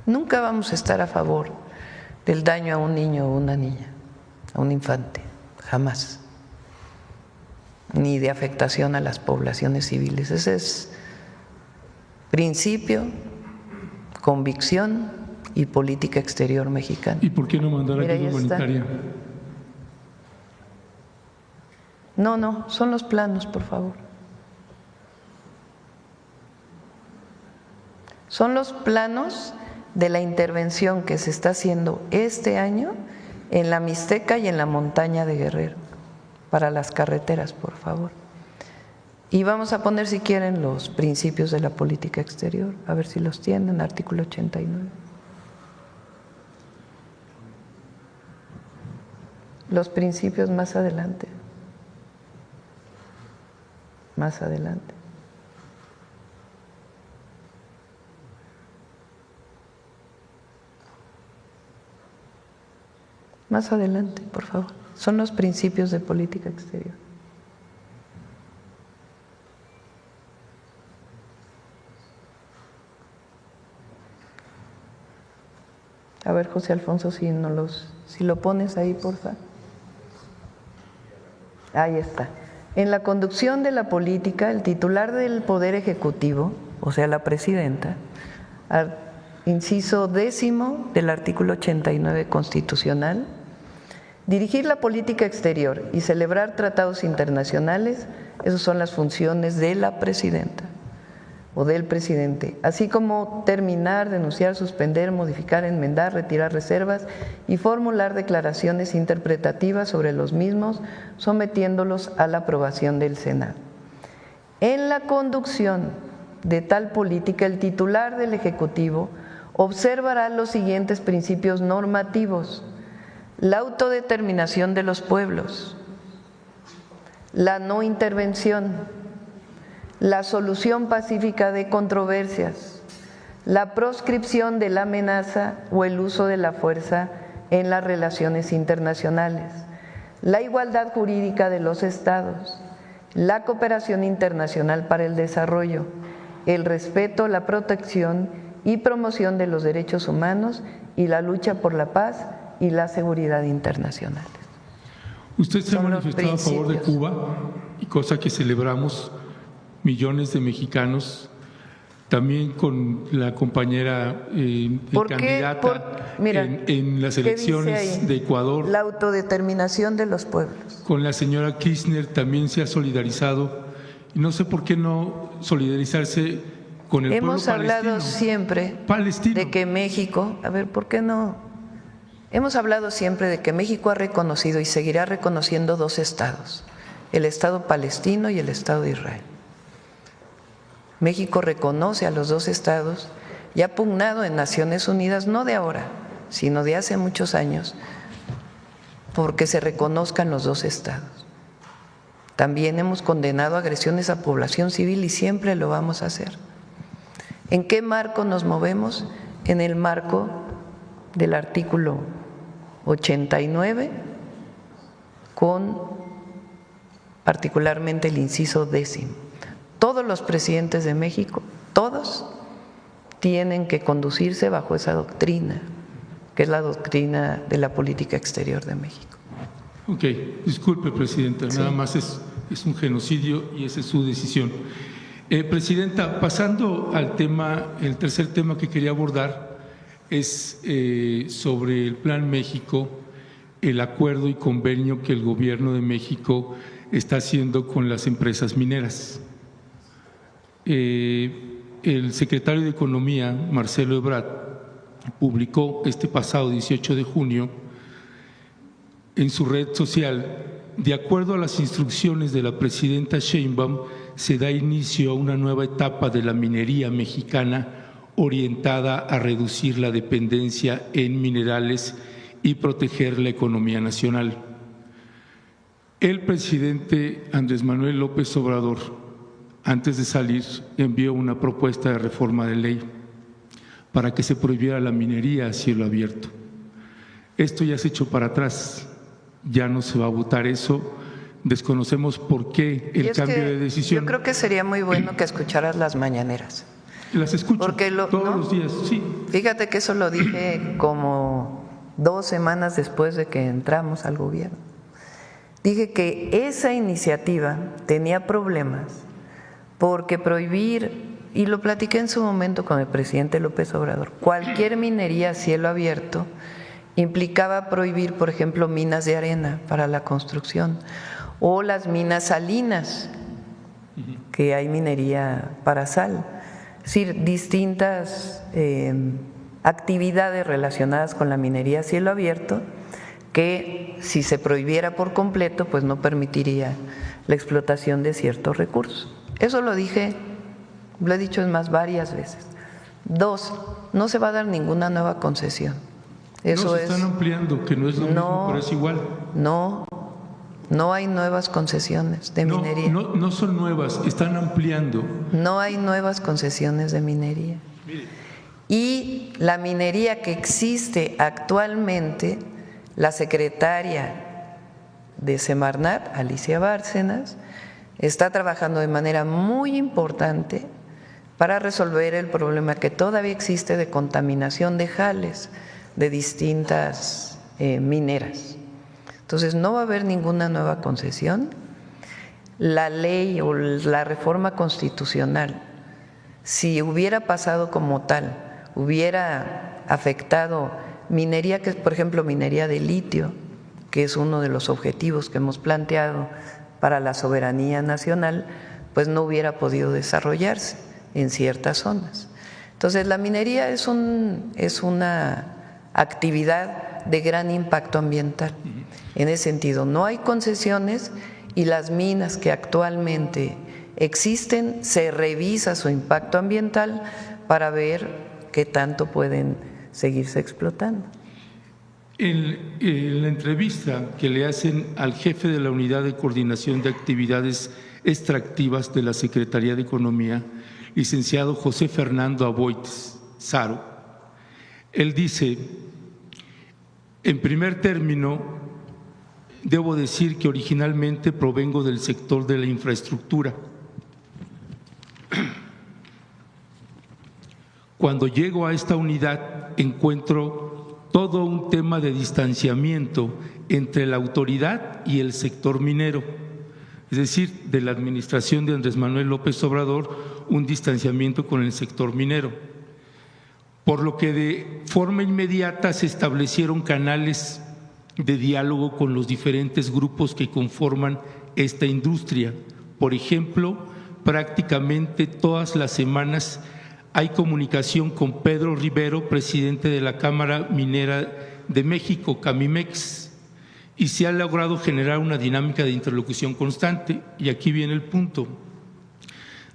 Nunca vamos a estar a favor del daño a un niño o una niña, a un infante, jamás, ni de afectación a las poblaciones civiles. Ese es principio, convicción y política exterior mexicana. ¿Y por qué no mandar ayuda humanitaria? No, son los planos, por favor. Son los planos de la intervención que se está haciendo este año en la Mixteca y en la montaña de Guerrero, para las carreteras, por favor. Y vamos a poner, si quieren, los principios de la política exterior, a ver si los tienen, artículo 89. Los principios más adelante. Más adelante. Más adelante, por favor. Son los principios de política exterior. A ver, José Alfonso, si lo pones ahí, porfa. Ahí está. En la conducción de la política, el titular del Poder Ejecutivo, o sea, la presidenta, inciso 10 del artículo 89 constitucional, dirigir la política exterior y celebrar tratados internacionales, esas son las funciones de la presidenta o del presidente, así como terminar, denunciar, suspender, modificar, enmendar, retirar reservas y formular declaraciones interpretativas sobre los mismos, sometiéndolos a la aprobación del Senado. En la conducción de tal política, el titular del Ejecutivo observará los siguientes principios normativos: la autodeterminación de los pueblos, la no intervención, la solución pacífica de controversias, la proscripción de la amenaza o el uso de la fuerza en las relaciones internacionales, la igualdad jurídica de los estados, la cooperación internacional para el desarrollo, el respeto, la protección y promoción de los derechos humanos y la lucha por la paz y la seguridad internacional. Usted se ha manifestado a favor de Cuba, y cosa que celebramos millones de mexicanos, también con la compañera candidata en las elecciones de Ecuador. La autodeterminación de los pueblos. Con la señora Kirchner también se ha solidarizado, y no sé por qué no solidarizarse con el pueblo palestino. Hemos hablado siempre de que México, a ver, ¿por qué no? Hemos hablado siempre de que México ha reconocido y seguirá reconociendo dos estados, el Estado palestino y el Estado de Israel. México reconoce a los dos estados y ha pugnado en Naciones Unidas, no de ahora, sino de hace muchos años, porque se reconozcan los dos estados. También hemos condenado agresiones a población civil y siempre lo vamos a hacer. ¿En qué marco nos movemos? En el marco del artículo 89, con particularmente el inciso 10. Todos los presidentes de México, todos, tienen que conducirse bajo esa doctrina, que es la doctrina de la política exterior de México. Ok, disculpe, Presidenta, Sí. Nada más es un genocidio y esa es su decisión. Presidenta, pasando al tema, el tercer tema que quería abordar es sobre el Plan México, el acuerdo y convenio que el Gobierno de México está haciendo con las empresas mineras. El secretario de Economía, Marcelo Ebrard, publicó este pasado 18 de junio en su red social: de acuerdo a las instrucciones de la presidenta Sheinbaum, se da inicio a una nueva etapa de la minería mexicana orientada a reducir la dependencia en minerales y proteger la economía nacional. El presidente Andrés Manuel López Obrador, antes de salir, envió una propuesta de reforma de ley para que se prohibiera la minería a cielo abierto. Esto ya se echó para atrás, ya no se va a votar eso. Desconocemos por qué el cambio de decisión. Yo creo que sería muy bueno que escucharas las mañaneras, Las escucho todos ¿no? los días, sí. Fíjate que eso lo dije como 2 semanas después de que entramos al gobierno. Dije que esa iniciativa tenía problemas porque prohibir, y lo platiqué en su momento con el presidente López Obrador, cualquier minería a cielo abierto implicaba prohibir, por ejemplo, minas de arena para la construcción o las minas salinas, que hay minería para sal, es decir, distintas actividades relacionadas con la minería a cielo abierto que si se prohibiera por completo pues no permitiría la explotación de ciertos recursos. Eso lo dije, lo he dicho más varias veces. 2, no se va a dar ninguna nueva concesión. Eso no, se están ampliando, que no es lo mismo, pero es igual. No hay nuevas concesiones de minería. No son nuevas, están ampliando. No hay nuevas concesiones de minería. Mire. Y la minería que existe actualmente, la secretaria de Semarnat, Alicia Bárcenas, está trabajando de manera muy importante para resolver el problema que todavía existe de contaminación de jales de distintas mineras. Entonces no va a haber ninguna nueva concesión. La ley o la reforma constitucional, si hubiera pasado como tal, hubiera afectado minería, que es por ejemplo minería de litio, que es uno de los objetivos que hemos planteado para la soberanía nacional, pues no hubiera podido desarrollarse en ciertas zonas. Entonces la minería es una actividad de gran impacto ambiental. En ese sentido, no hay concesiones y las minas que actualmente existen, se revisa su impacto ambiental para ver qué tanto pueden seguirse explotando. En la entrevista que le hacen al jefe de la Unidad de Coordinación de Actividades Extractivas de la Secretaría de Economía, licenciado José Fernando Aboites Saro, él dice: en primer término, debo decir que originalmente provengo del sector de la infraestructura. Cuando llego a esta unidad encuentro todo un tema de distanciamiento entre la autoridad y el sector minero, es decir, de la administración de Andrés Manuel López Obrador, un distanciamiento con el sector minero, por lo que de forma inmediata se establecieron canales de diálogo con los diferentes grupos que conforman esta industria. Por ejemplo, prácticamente todas las semanas hay comunicación con Pedro Rivero, presidente de la Cámara Minera de México, Camimex, y se ha logrado generar una dinámica de interlocución constante. Y aquí viene el punto.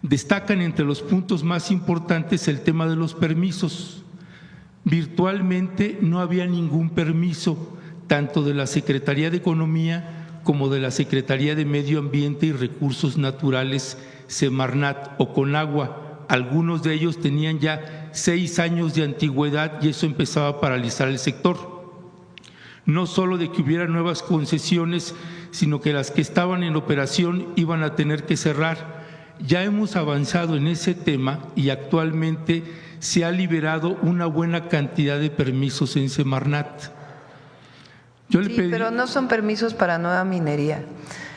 Destacan entre los puntos más importantes el tema de los permisos. Virtualmente no había ningún permiso, tanto de la Secretaría de Economía como de la Secretaría de Medio Ambiente y Recursos Naturales, Semarnat o Conagua. Algunos de ellos tenían ya 6 años de antigüedad y eso empezaba a paralizar el sector. No solo de que hubiera nuevas concesiones, sino que las que estaban en operación iban a tener que cerrar. Ya hemos avanzado en ese tema y actualmente se ha liberado una buena cantidad de permisos en Semarnat. Pero no son permisos para nueva minería.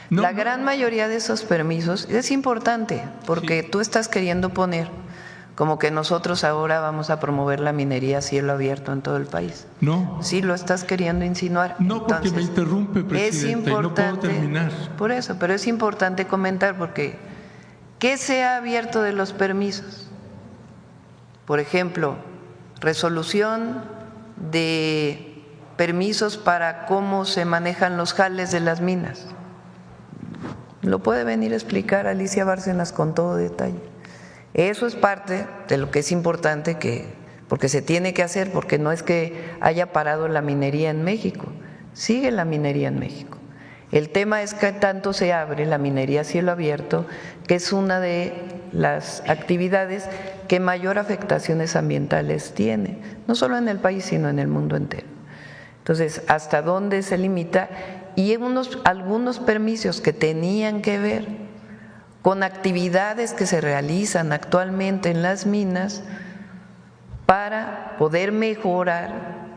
La gran mayoría de esos permisos es importante porque tú estás queriendo poner como que nosotros ahora vamos a promover la minería a cielo abierto en todo el país. No. Sí, lo estás queriendo insinuar. No, porque me interrumpe, presidenta, y no puedo terminar. Por eso, pero es importante comentar porque ¿qué se ha abierto de los permisos? Por ejemplo, resolución de permisos para cómo se manejan los jales de las minas. Lo puede venir a explicar Alicia Bárcenas con todo detalle. Eso es parte de lo que es importante, porque se tiene que hacer, porque no es que haya parado la minería en México, sigue la minería en México. El tema es que tanto se abre la minería a cielo abierto, que es una de las actividades que mayor afectaciones ambientales tiene, no solo en el país, sino en el mundo entero. Entonces, ¿hasta dónde se limita? Y algunos permisos que tenían que ver con actividades que se realizan actualmente en las minas para poder mejorar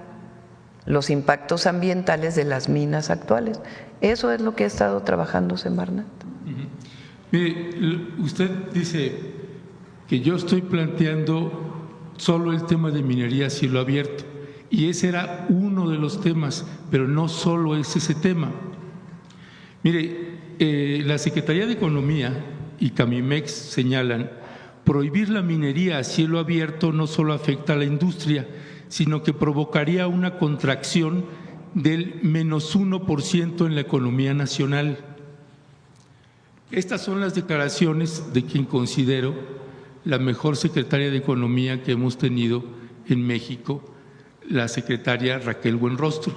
los impactos ambientales de las minas actuales. Eso es lo que ha estado trabajando Semarnat. Mire, usted dice que yo estoy planteando solo el tema de minería a cielo abierto, y ese era uno de los temas, pero no solo es ese tema. Mire, la Secretaría de Economía y Camimex señalan: prohibir la minería a cielo abierto no solo afecta a la industria, sino que provocaría una contracción del -1% en la economía nacional. Estas son las declaraciones de quien considero la mejor secretaria de Economía que hemos tenido en México, la secretaria Raquel Buenrostro,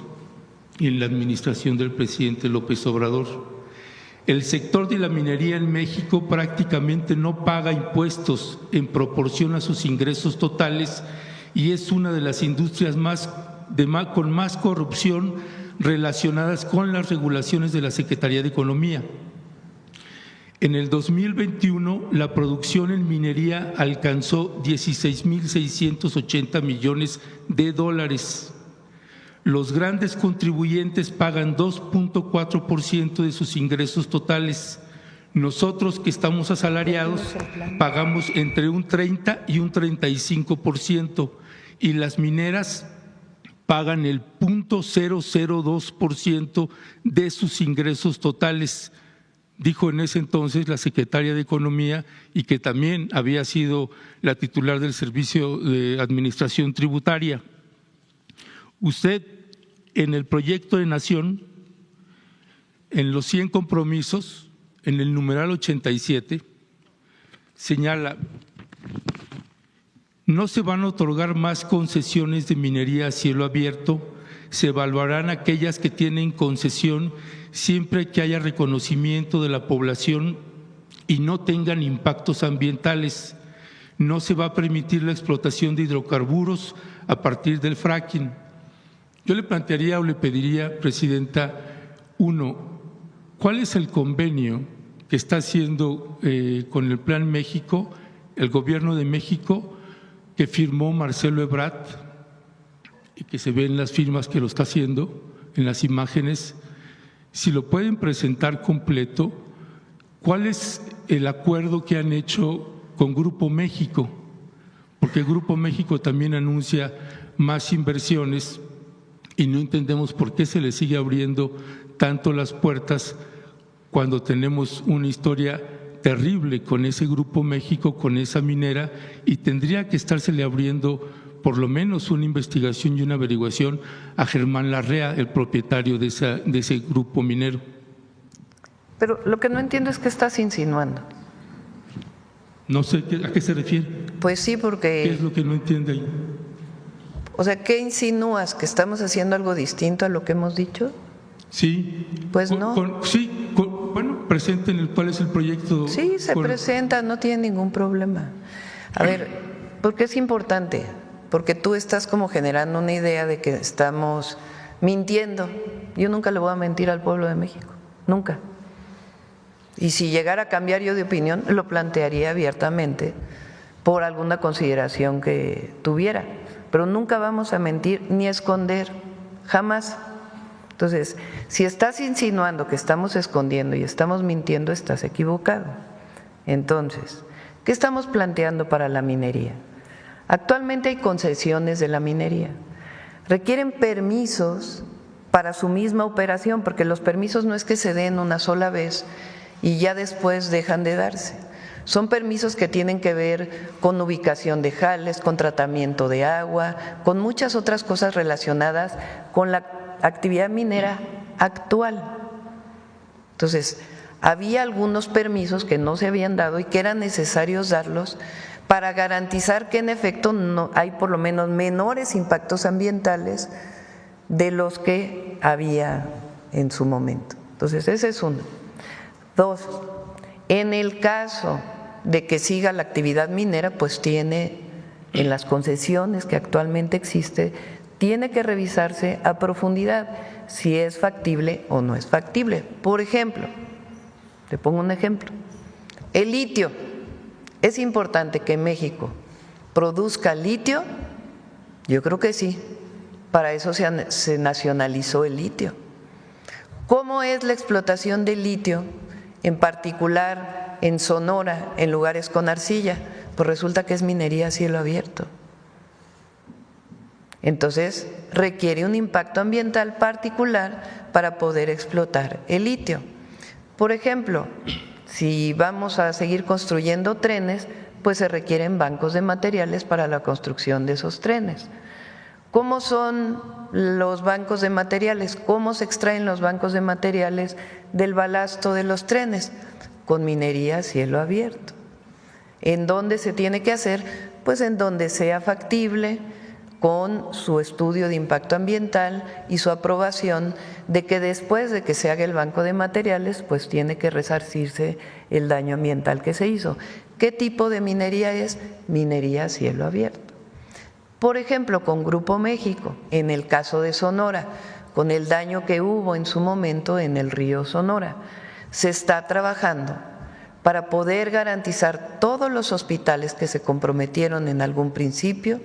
en la administración del presidente López Obrador. El sector de la minería en México prácticamente no paga impuestos en proporción a sus ingresos totales y es una de las industrias con más corrupción relacionadas con las regulaciones de la Secretaría de Economía. En el 2021, la producción en minería alcanzó 16.680 millones de dólares. Los grandes contribuyentes pagan 2.4% de sus ingresos totales. Nosotros, que estamos asalariados, pagamos entre un 30 y un 35%, y las mineras pagan el 0.002% de sus ingresos totales, dijo en ese entonces la secretaria de Economía, y que también había sido la titular del Servicio de Administración Tributaria. Usted, en el proyecto de Nación, en los 100 compromisos, en el numeral 87, señala: no se van a otorgar más concesiones de minería a cielo abierto, se evaluarán aquellas que tienen concesión siempre que haya reconocimiento de la población y no tengan impactos ambientales. No se va a permitir la explotación de hidrocarburos a partir del fracking. Yo le plantearía o le pediría, Presidenta, ¿cuál es el convenio que está haciendo con el Plan México, el Gobierno de México, que firmó Marcelo Ebrard, y que se ven las firmas que lo está haciendo en las imágenes? Si lo pueden presentar completo, ¿cuál es el acuerdo que han hecho con Grupo México? Porque Grupo México también anuncia más inversiones y no entendemos por qué se le sigue abriendo tanto las puertas cuando tenemos una historia terrible con ese Grupo México, con esa minera, y tendría que estársele abriendo por lo menos una investigación y una averiguación a Germán Larrea, el propietario de ese grupo minero. Pero lo que no entiendo es qué estás insinuando. No sé a qué se refiere. Pues sí, porque… ¿Qué es lo que no entiende ahí? O sea, ¿qué insinúas? ¿Que estamos haciendo algo distinto a lo que hemos dicho? Sí. Pues no. Bueno, presenten cuál es el proyecto. Sí, se presenta, no tiene ningún problema. A ver, porque es importante, porque tú estás como generando una idea de que estamos mintiendo. Yo nunca le voy a mentir al pueblo de México, nunca. Y si llegara a cambiar yo de opinión, lo plantearía abiertamente por alguna consideración que tuviera. Pero nunca vamos a mentir ni a esconder, jamás. Entonces, si estás insinuando que estamos escondiendo y estamos mintiendo, estás equivocado. Entonces, ¿qué estamos planteando para la minería? Actualmente hay concesiones de la minería. Requieren permisos para su misma operación, porque los permisos no es que se den una sola vez y ya después dejan de darse. Son permisos que tienen que ver con ubicación de jales, con tratamiento de agua, con muchas otras cosas relacionadas con la actividad minera actual. Entonces, había algunos permisos que no se habían dado y que eran necesarios darlos para garantizar que en efecto no hay por lo menos menores impactos ambientales de los que había en su momento. Entonces, ese es uno. Dos, en el caso de que siga la actividad minera, pues tiene en las concesiones que actualmente existe, tiene que revisarse a profundidad si es factible o no es factible. Por ejemplo, te pongo un ejemplo, El litio. ¿Es importante que México produzca litio? Yo creo que sí. Para eso se nacionalizó el litio. ¿Cómo es la explotación del litio, en particular en Sonora, en lugares con arcilla? Pues resulta que es minería a cielo abierto. Entonces, requiere un impacto ambiental particular para poder explotar el litio. Por ejemplo, si vamos a seguir construyendo trenes, pues se requieren bancos de materiales para la construcción de esos trenes. ¿Cómo son los bancos de materiales? ¿Cómo se extraen los bancos de materiales del balasto de los trenes? Con minería a cielo abierto. ¿En dónde se tiene que hacer? Pues en donde sea factible, con su estudio de impacto ambiental y su aprobación de que después de que se haga el banco de materiales, pues tiene que resarcirse el daño ambiental que se hizo. ¿Qué tipo de minería es? Minería a cielo abierto. Por ejemplo, con Grupo México, en el caso de Sonora, con el daño que hubo en su momento en el río Sonora, se está trabajando para poder garantizar todos los hospitales que se comprometieron en algún principio,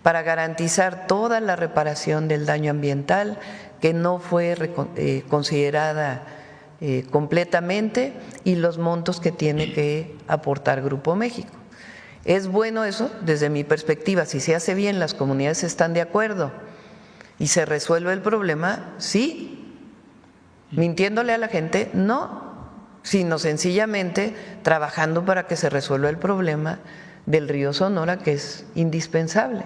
para garantizar toda la reparación del daño ambiental que no fue considerada completamente y los montos que tiene que aportar Grupo México. ¿Es bueno eso? Desde mi perspectiva, si se hace bien, las comunidades están de acuerdo y se resuelve el problema, sí. ¿Mintiéndole a la gente? No, sino sencillamente trabajando para que se resuelva el problema del río Sonora, que es indispensable.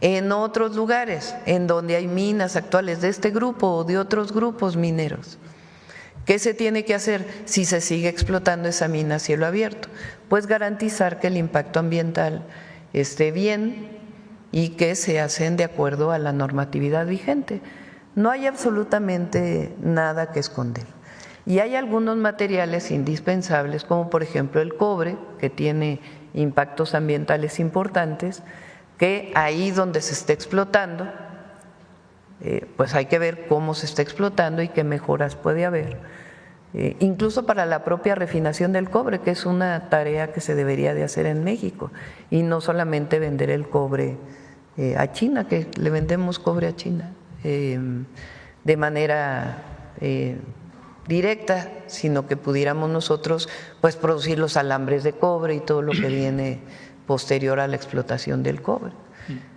En otros lugares, en donde hay minas actuales de este grupo o de otros grupos mineros, ¿qué se tiene que hacer si se sigue explotando esa mina a cielo abierto? Pues garantizar que el impacto ambiental esté bien y que se hacen de acuerdo a la normatividad vigente. No hay absolutamente nada que esconder. Y hay algunos materiales indispensables, como por ejemplo el cobre, que tiene impactos ambientales importantes, que ahí donde se esté explotando, pues hay que ver cómo se está explotando y qué mejoras puede haber, incluso para la propia refinación del cobre, que es una tarea que se debería de hacer en México, y no solamente vender el cobre a China, que le vendemos cobre a China de manera directa, sino que pudiéramos nosotros pues producir los alambres de cobre y todo lo que viene posterior a la explotación del cobre.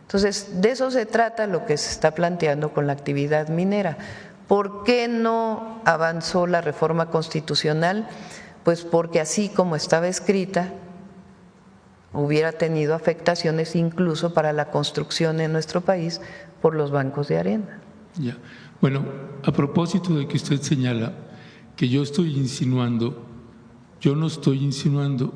Entonces, de eso se trata lo que se está planteando con la actividad minera. ¿Por qué no avanzó la reforma constitucional? Pues porque así como estaba escrita, hubiera tenido afectaciones incluso para la construcción en nuestro país por los bancos de arena. Ya. Bueno, a propósito de que usted señala que yo estoy insinuando, yo no estoy insinuando.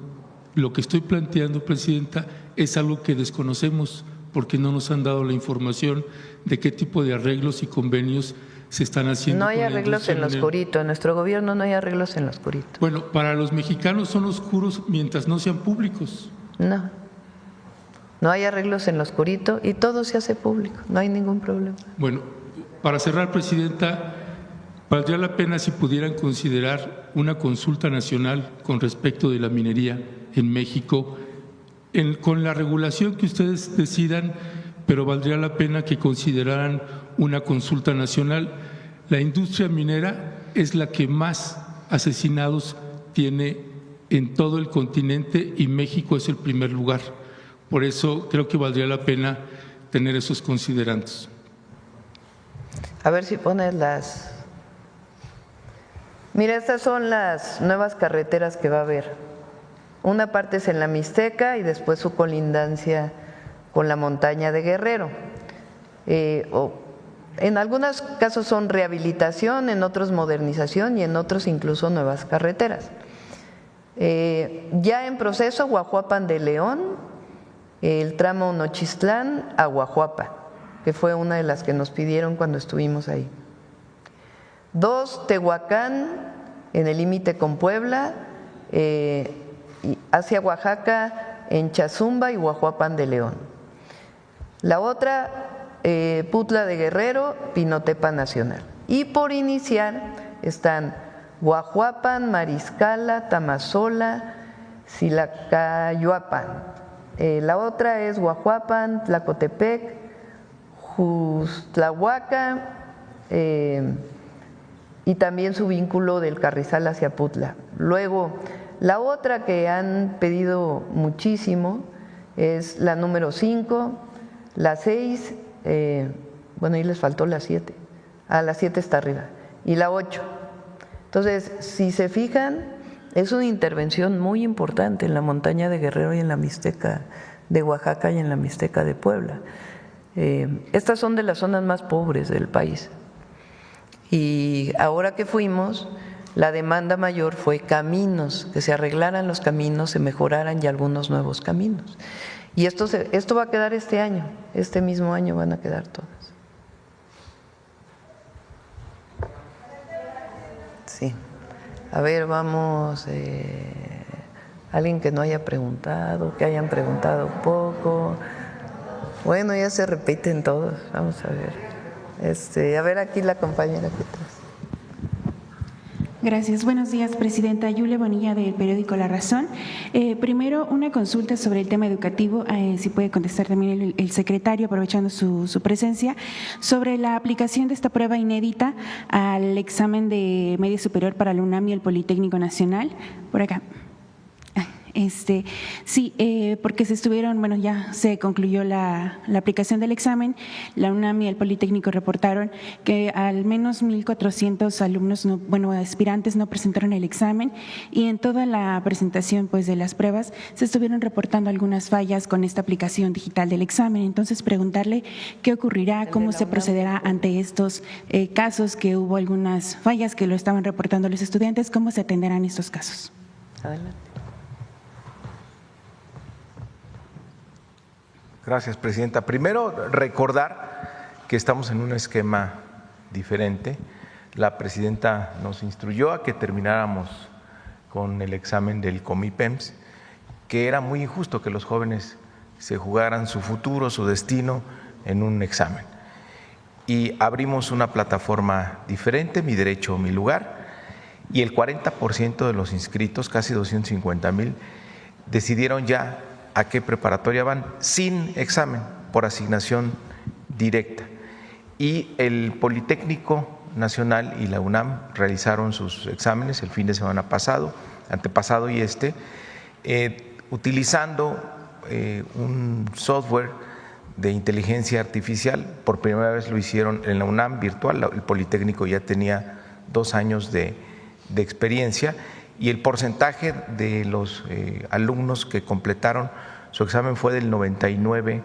Lo que estoy planteando, Presidenta, es algo que desconocemos porque no nos han dado la información de qué tipo de arreglos y convenios se están haciendo. No hay arreglos en lo oscurito, en nuestro gobierno no hay arreglos en lo oscurito. Bueno, para los mexicanos son oscuros mientras no sean públicos. No, no hay arreglos en lo oscurito y todo se hace público, no hay ningún problema. Bueno, para cerrar, Presidenta, valdría la pena si pudieran considerar una consulta nacional con respecto de la minería en México, con la regulación que ustedes decidan, pero valdría la pena que consideraran una consulta nacional. La industria minera es la que más asesinados tiene en todo el continente y México es el primer lugar. Por eso creo que valdría la pena tener esos considerandos. A ver si pones las… Mira, estas son las nuevas carreteras que va a haber. Una parte es en la Mixteca y después su colindancia con la montaña de Guerrero. En algunos casos son rehabilitación, en otros modernización y en otros incluso nuevas carreteras. Ya en proceso, Guajuapan de León, el tramo Nochistlán a Guajuapa, que fue una de las que nos pidieron cuando estuvimos ahí. 2, Tehuacán, en el límite con Puebla, hacia Oaxaca, en Chazumba y Guajuapan de León. La otra, Putla de Guerrero, Pinotepa Nacional. Y por iniciar están Guajuapan, Mariscala, Tamazola, Silacayuapan. La otra es Guajuapan, Tlacotepec, Justlahuaca y también su vínculo del Carrizal hacia Putla. Luego, la otra que han pedido muchísimo es la número 5, la 6, bueno, ahí les faltó la 7. La 7 está arriba, y la 8. Entonces, si se fijan, es una intervención muy importante en la montaña de Guerrero y en la Mixteca de Oaxaca y en la Mixteca de Puebla. Estas son de las zonas más pobres del país. Y ahora que fuimos, la demanda mayor fue caminos, que se arreglaran los caminos, se mejoraran y algunos nuevos caminos. Y esto va a quedar este año, este mismo año van a quedar todas. Sí. A ver, vamos, alguien que no haya preguntado, que hayan preguntado poco. Bueno, ya se repiten todos, vamos a ver. A ver aquí la compañera que traes. Gracias. Buenos días, Presidenta. Yulia Bonilla, del periódico La Razón. Primero, una consulta sobre el tema educativo, si puede contestar también el secretario, aprovechando su presencia, sobre la aplicación de esta prueba inédita al examen de media superior para la UNAM y el Politécnico Nacional. Por acá. Sí, porque ya se concluyó la aplicación del examen. La UNAM y el Politécnico reportaron que al menos 1,400 alumnos, aspirantes no presentaron el examen, y en toda la presentación de las pruebas se estuvieron reportando algunas fallas con esta aplicación digital del examen. Entonces, preguntarle qué ocurrirá, cómo se procederá ante estos casos, que hubo algunas fallas que lo estaban reportando los estudiantes, cómo se atenderán estos casos. Adelante. Gracias, Presidenta. Primero, recordar que estamos en un esquema diferente. La Presidenta nos instruyó a que termináramos con el examen del Comipems, que era muy injusto que los jóvenes se jugaran su futuro, su destino en un examen. Y abrimos una plataforma diferente, Mi Derecho, Mi Lugar, y el 40% de los inscritos, casi 250,000, decidieron ya a qué preparatoria van sin examen, por asignación directa. Y el Politécnico Nacional y la UNAM realizaron sus exámenes el fin de semana pasado, antepasado y utilizando un software de inteligencia artificial. Por primera vez lo hicieron en la UNAM virtual, el Politécnico ya tenía 2 años de experiencia, y el porcentaje de los alumnos que completaron su examen fue del 99%.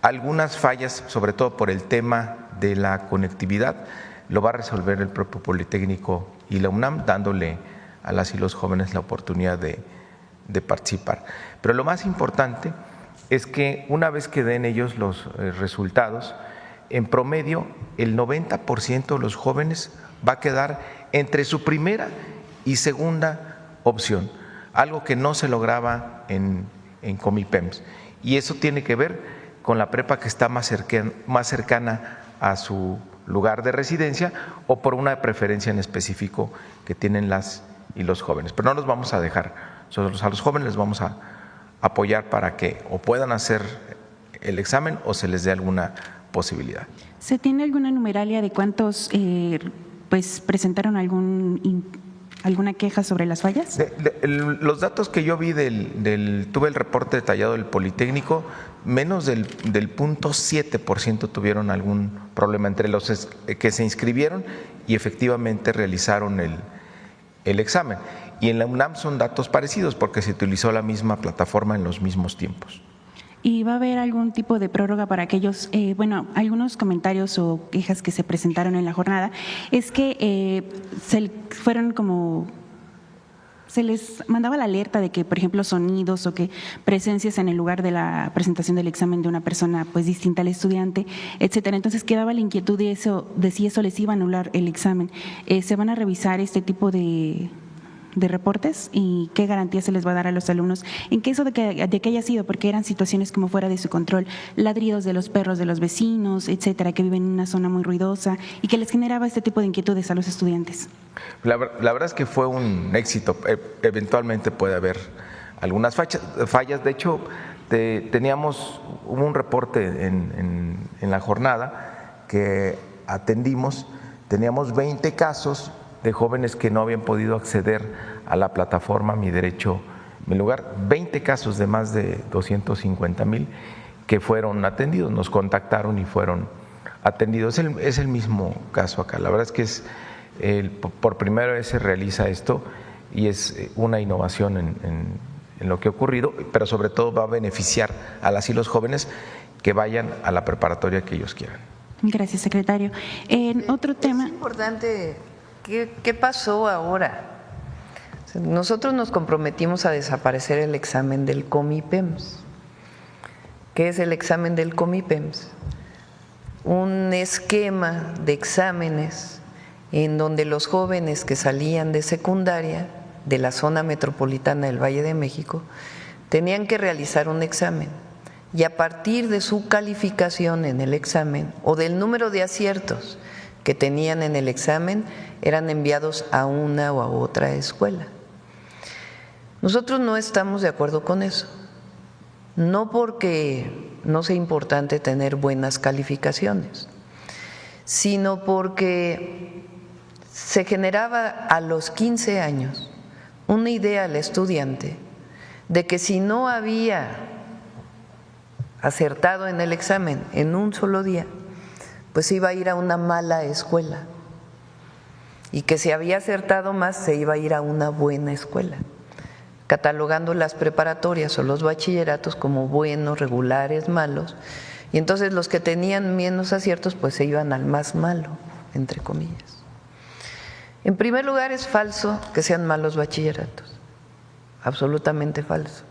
Algunas fallas, sobre todo por el tema de la conectividad, lo va a resolver el propio Politécnico y la UNAM, dándole a las y los jóvenes la oportunidad de participar. Pero lo más importante es que una vez que den ellos los resultados, en promedio el 90% de los jóvenes va a quedar entre su primera y segunda opción, algo que no se lograba en Comipems. Y eso tiene que ver con la prepa que está más cercana a su lugar de residencia, o por una preferencia en específico que tienen las y los jóvenes. Pero no los vamos a dejar solos, a los jóvenes les vamos a apoyar para que o puedan hacer el examen o se les dé alguna posibilidad. ¿Se tiene alguna numeralia de cuántos presentaron alguna queja sobre las fallas? Los datos que yo vi tuve el reporte detallado del Politécnico, menos del 0.7% tuvieron algún problema entre los que se inscribieron y efectivamente realizaron el examen. Y en la UNAM son datos parecidos porque se utilizó la misma plataforma en los mismos tiempos. ¿Y va a haber algún tipo de prórroga para aquellos, algunos comentarios o quejas que se presentaron en la jornada? Es que se les mandaba la alerta de que, por ejemplo, sonidos o que presencias en el lugar de la presentación del examen de una persona distinta al estudiante, etcétera. Entonces quedaba la inquietud de si eso les iba a anular el examen. ¿Se van a revisar este tipo de reportes y qué garantía se les va a dar a los alumnos en caso de que haya sido, porque eran situaciones como fuera de su control, ladridos de los perros de los vecinos, etcétera, que viven en una zona muy ruidosa y que les generaba este tipo de inquietudes a los estudiantes? La verdad es que fue un éxito. Eventualmente puede haber algunas fallas. De hecho, hubo un reporte en la jornada que atendimos. Teníamos 20 casos de jóvenes que no habían podido acceder a la plataforma Mi Derecho, Mi Lugar. 20 casos de más de 250,000 que fueron atendidos. Nos contactaron y fueron atendidos. Es el mismo caso acá. La verdad es que por primera vez se realiza esto y es una innovación en lo que ha ocurrido, pero sobre todo va a beneficiar a las y los jóvenes que vayan a la preparatoria que ellos quieran. Gracias, secretario. Otro tema. Es importante, ¿qué pasó ahora? Nosotros nos comprometimos a desaparecer el examen del Comipems. ¿Qué es el examen del Comipems? Un esquema de exámenes en donde los jóvenes que salían de secundaria de la zona metropolitana del Valle de México tenían que realizar un examen y a partir de su calificación en el examen o del número de aciertos que tenían en el examen eran enviados a una o a otra escuela. Nosotros no estamos de acuerdo con eso, no porque no sea importante tener buenas calificaciones, sino porque se generaba a los 15 años una idea al estudiante de que si no había acertado en el examen en un solo día, pues iba a ir a una mala escuela y que si había acertado más se iba a ir a una buena escuela, catalogando las preparatorias o los bachilleratos como buenos, regulares, malos, y entonces los que tenían menos aciertos pues se iban al más malo, entre comillas. En primer lugar, es falso que sean malos bachilleratos, absolutamente falso.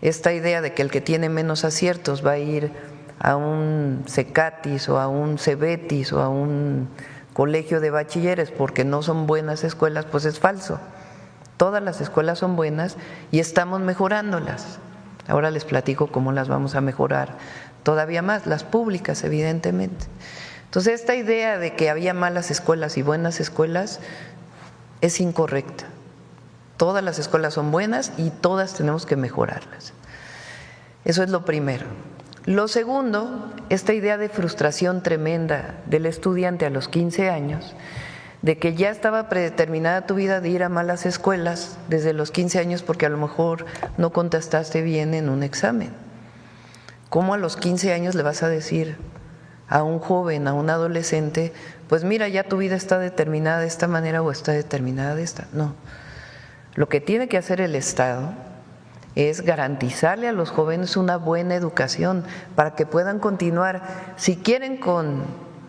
Esta idea de que el que tiene menos aciertos va a ir a un CECATIS o a un CEBETIS o a un colegio de bachilleres porque no son buenas escuelas, pues es falso. Todas las escuelas son buenas y estamos mejorándolas. Ahora les platico cómo las vamos a mejorar todavía más, las públicas, evidentemente. Entonces, esta idea de que había malas escuelas y buenas escuelas es incorrecta. Todas las escuelas son buenas y todas tenemos que mejorarlas. Eso es lo primero. Lo segundo, esta idea de frustración tremenda del estudiante a los 15 años, de que ya estaba predeterminada tu vida de ir a malas escuelas desde los 15 años porque a lo mejor no contestaste bien en un examen. ¿Cómo a los 15 años le vas a decir a un joven, a un adolescente, pues mira, ya tu vida está determinada de esta manera o está determinada de esta? No. Lo que tiene que hacer el Estado es garantizarle a los jóvenes una buena educación para que puedan continuar, si quieren, con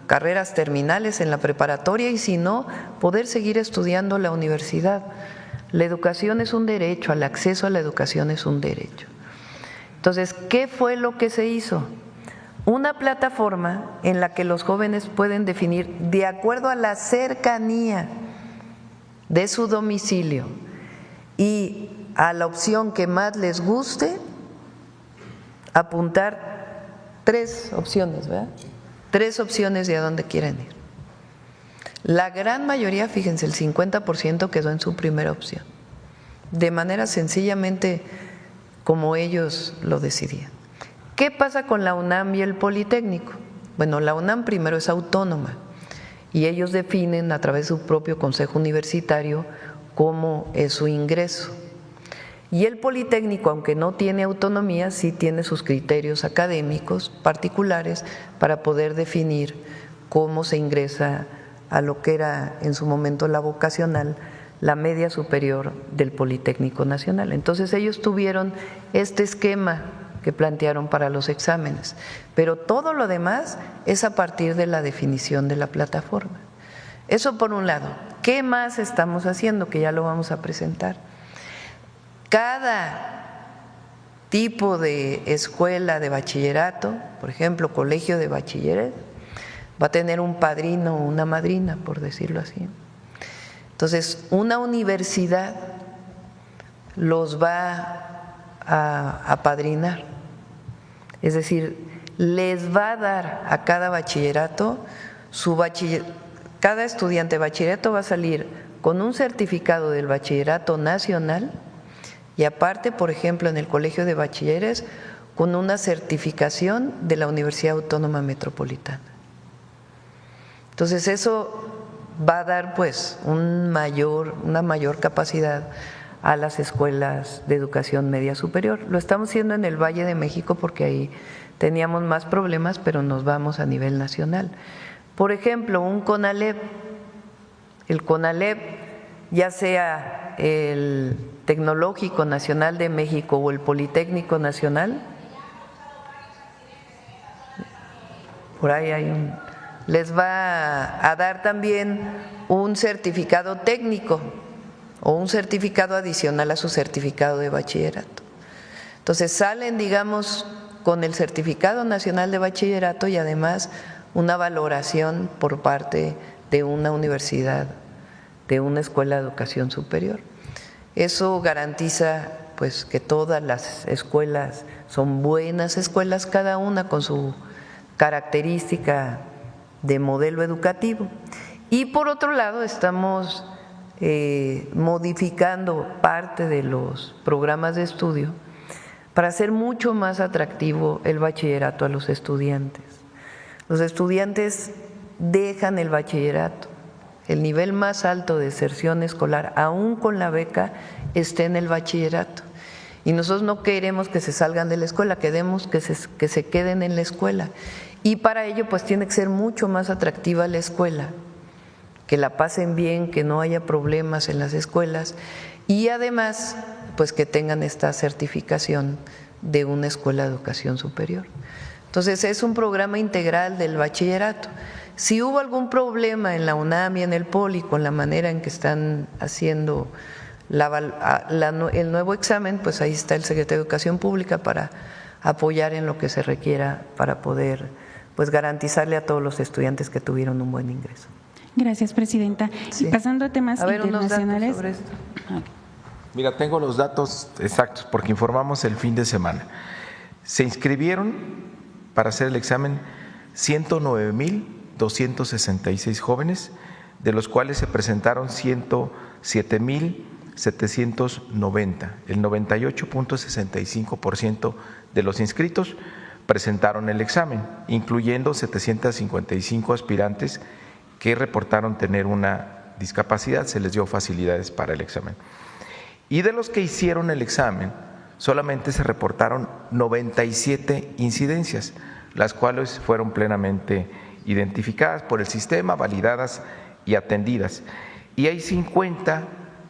carreras terminales en la preparatoria y si no, poder seguir estudiando la universidad. La educación es un derecho, el acceso a la educación es un derecho. Entonces, ¿qué fue lo que se hizo? Una plataforma en la que los jóvenes pueden definir, de acuerdo a la cercanía de su domicilio y a la opción que más les guste, apuntar 3 opciones, ¿verdad? 3 opciones de a dónde quieren ir. La gran mayoría, fíjense, el 50% quedó en su primera opción, de manera sencillamente como ellos lo decidían. ¿Qué pasa con la UNAM y el Politécnico? Bueno, la UNAM primero es autónoma y ellos definen a través de su propio consejo universitario cómo es su ingreso. Y el Politécnico, aunque no tiene autonomía, sí tiene sus criterios académicos particulares para poder definir cómo se ingresa a lo que era en su momento la vocacional, la media superior del Politécnico Nacional. Entonces ellos tuvieron este esquema que plantearon para los exámenes, pero todo lo demás es a partir de la definición de la plataforma. Eso por un lado. ¿Qué más estamos haciendo? Que ya lo vamos a presentar. Cada tipo de escuela de bachillerato, por ejemplo, colegio de bachilleres, va a tener un padrino o una madrina, por decirlo así. Entonces, una universidad los va a apadrinar. Es decir, les va a dar a cada bachillerato cada estudiante de bachillerato va a salir con un certificado del Bachillerato Nacional y aparte, por ejemplo, en el Colegio de Bachilleres, con una certificación de la Universidad Autónoma Metropolitana. Entonces eso va a dar pues una mayor capacidad a las escuelas de educación media superior. Lo estamos haciendo en el Valle de México porque ahí teníamos más problemas, pero nos vamos a nivel nacional. Por ejemplo, un CONALEP, el CONALEP, ya sea el Tecnológico Nacional de México o el Politécnico Nacional, por ahí les va a dar también un certificado técnico o un certificado adicional a su certificado de bachillerato. Entonces salen, digamos, con el certificado nacional de bachillerato y además una valoración por parte de una universidad, de una escuela de educación superior. Eso garantiza pues que todas las escuelas son buenas escuelas, cada una con su característica de modelo educativo. Y por otro lado estamos modificando parte de los programas de estudio para hacer mucho más atractivo el bachillerato a los estudiantes. Los estudiantes dejan el bachillerato, el nivel más alto de deserción escolar, aún con la beca, está en el bachillerato. Y nosotros no queremos que se salgan de la escuela, queremos que se queden en la escuela. Y para ello pues tiene que ser mucho más atractiva la escuela, que la pasen bien, que no haya problemas en las escuelas y además pues que tengan esta certificación de una escuela de educación superior. Entonces es un programa integral del bachillerato. Si hubo algún problema en la UNAM y en el Poli con la manera en que están haciendo el nuevo examen, pues ahí está el secretario de Educación Pública para apoyar en lo que se requiera para poder pues garantizarle a todos los estudiantes que tuvieron un buen ingreso. Gracias, presidenta. Sí. Y pasando a temas internacionales. Unos datos sobre esto. Mira, tengo los datos exactos porque informamos el fin de semana. Se inscribieron para hacer el examen 109,266 jóvenes, de los cuales se presentaron 107,790. El 98.65% de los inscritos presentaron el examen, incluyendo 755 aspirantes que reportaron tener una discapacidad, se les dio facilidades para el examen. Y de los que hicieron el examen, solamente se reportaron 97 incidencias, las cuales fueron plenamente identificadas por el sistema, validadas y atendidas. Y hay 50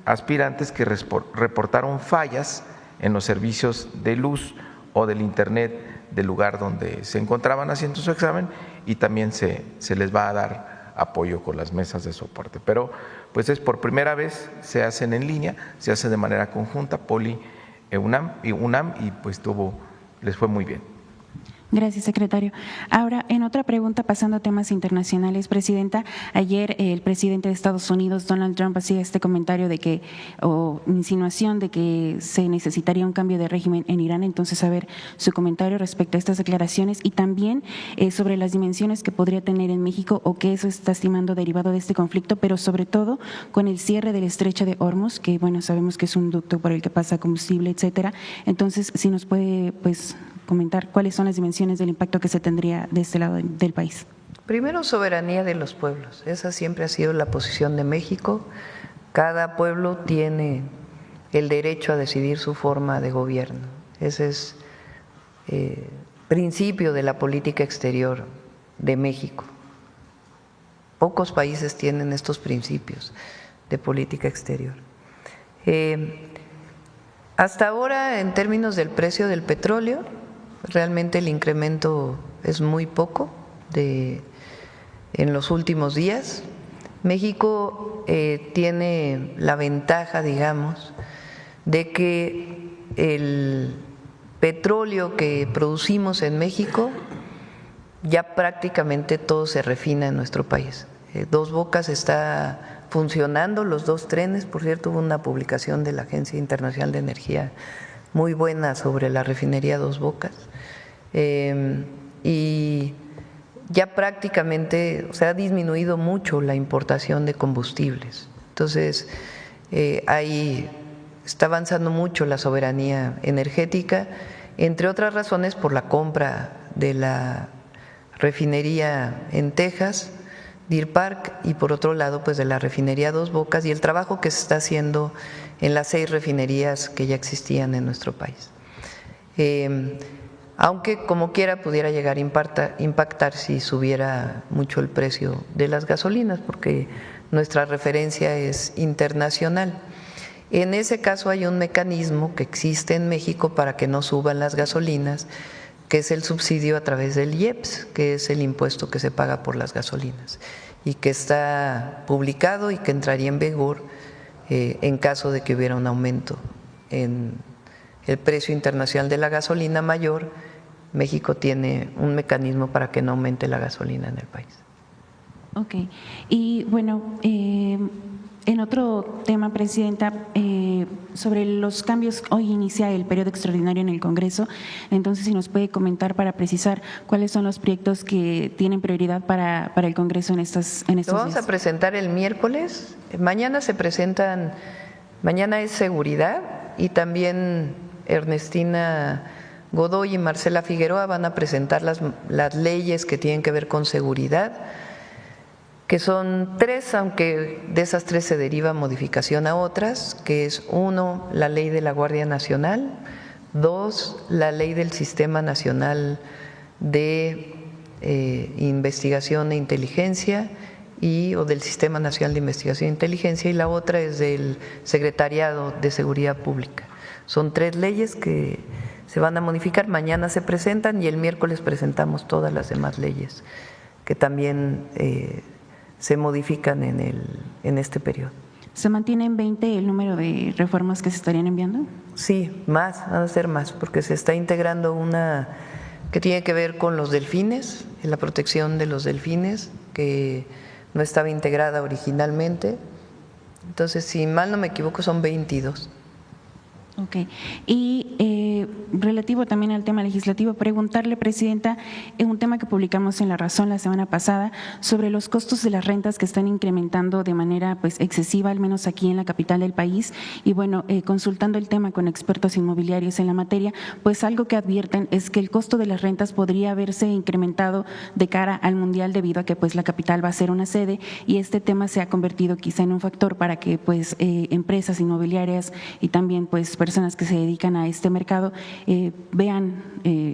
aspirantes que reportaron fallas en los servicios de luz o del internet del lugar donde se encontraban haciendo su examen y también se les va a dar apoyo con las mesas de soporte. Pero pues es por primera vez, se hacen en línea, se hace de manera conjunta, Poli, UNAM y pues les fue muy bien. Gracias, secretario. Ahora, en otra pregunta, pasando a temas internacionales, presidenta, ayer el presidente de Estados Unidos, Donald Trump, hacía este comentario o insinuación de que se necesitaría un cambio de régimen en Irán. Entonces, a ver su comentario respecto a estas declaraciones y también sobre las dimensiones que podría tener en México o que eso está estimando derivado de este conflicto, pero sobre todo con el cierre del estrecho de Hormuz, que bueno, sabemos que es un ducto por el que pasa combustible, etcétera. Entonces, si nos puede, pues, comentar cuáles son las dimensiones del impacto que se tendría de este lado del país. Primero, soberanía de los pueblos. Esa siempre ha sido la posición de México. Cada pueblo tiene el derecho a decidir su forma de gobierno. Ese es principio de la política exterior de México. Pocos países tienen estos principios de política exterior. Hasta ahora, en términos del precio del petróleo, realmente el incremento es muy poco en los últimos días. México tiene la ventaja, digamos, de que el petróleo que producimos en México ya prácticamente todo se refina en nuestro país. Dos Bocas está funcionando los dos trenes. Por cierto, hubo una publicación de la Agencia Internacional de Energía muy buena sobre la refinería Dos Bocas. Y ya prácticamente, o sea, ha disminuido mucho la importación de combustibles. Entonces, ahí está avanzando mucho la soberanía energética, entre otras razones por la compra de la refinería en Texas, Deer Park, y por otro lado, pues de la refinería Dos Bocas y el trabajo que se está haciendo en las 6 refinerías que ya existían en nuestro país. Aunque como quiera pudiera llegar a impactar si subiera mucho el precio de las gasolinas, porque nuestra referencia es internacional. En ese caso hay un mecanismo que existe en México para que no suban las gasolinas, que es el subsidio a través del IEPS, que es el impuesto que se paga por las gasolinas, y que está publicado y que entraría en vigor en caso de que hubiera un aumento en el precio internacional de la gasolina mayor. México tiene un mecanismo para que no aumente la gasolina en el país. Ok. Y bueno, en otro tema, Presidenta, sobre los cambios, hoy inicia el periodo extraordinario en el Congreso, entonces si nos puede comentar para precisar cuáles son los proyectos que tienen prioridad para el Congreso en estos días. Lo vamos a presentar el miércoles, mañana se presentan, mañana es seguridad y también Ernestina Godoy y Marcela Figueroa van a presentar las leyes que tienen que ver con seguridad, que son 3, aunque de esas 3 se deriva modificación a otras, que es 1, la ley de la Guardia Nacional, 2, la ley del Sistema Nacional de Investigación e Inteligencia o del Sistema Nacional de Investigación e Inteligencia, y la otra es del Secretariado de Seguridad Pública. Son 3 leyes que se van a modificar, mañana se presentan y el miércoles presentamos todas las demás leyes que también se modifican en este periodo. ¿Se mantiene en 20 el número de reformas que se estarían enviando? Sí, más, van a ser más, porque se está integrando una que tiene que ver con los delfines, en la protección de los delfines, que no estaba integrada originalmente. Entonces, si mal no me equivoco, son 22. Ok. Y relativo también al tema legislativo, preguntarle, Presidenta, un tema que publicamos en La Razón la semana pasada sobre los costos de las rentas que están incrementando de manera pues excesiva, al menos aquí en la capital del país. Y bueno, consultando el tema con expertos inmobiliarios en la materia, pues algo que advierten es que el costo de las rentas podría haberse incrementado de cara al Mundial debido a que pues la capital va a ser una sede y este tema se ha convertido quizá en un factor para que pues empresas inmobiliarias y también pues personas que se dedican a este mercado vean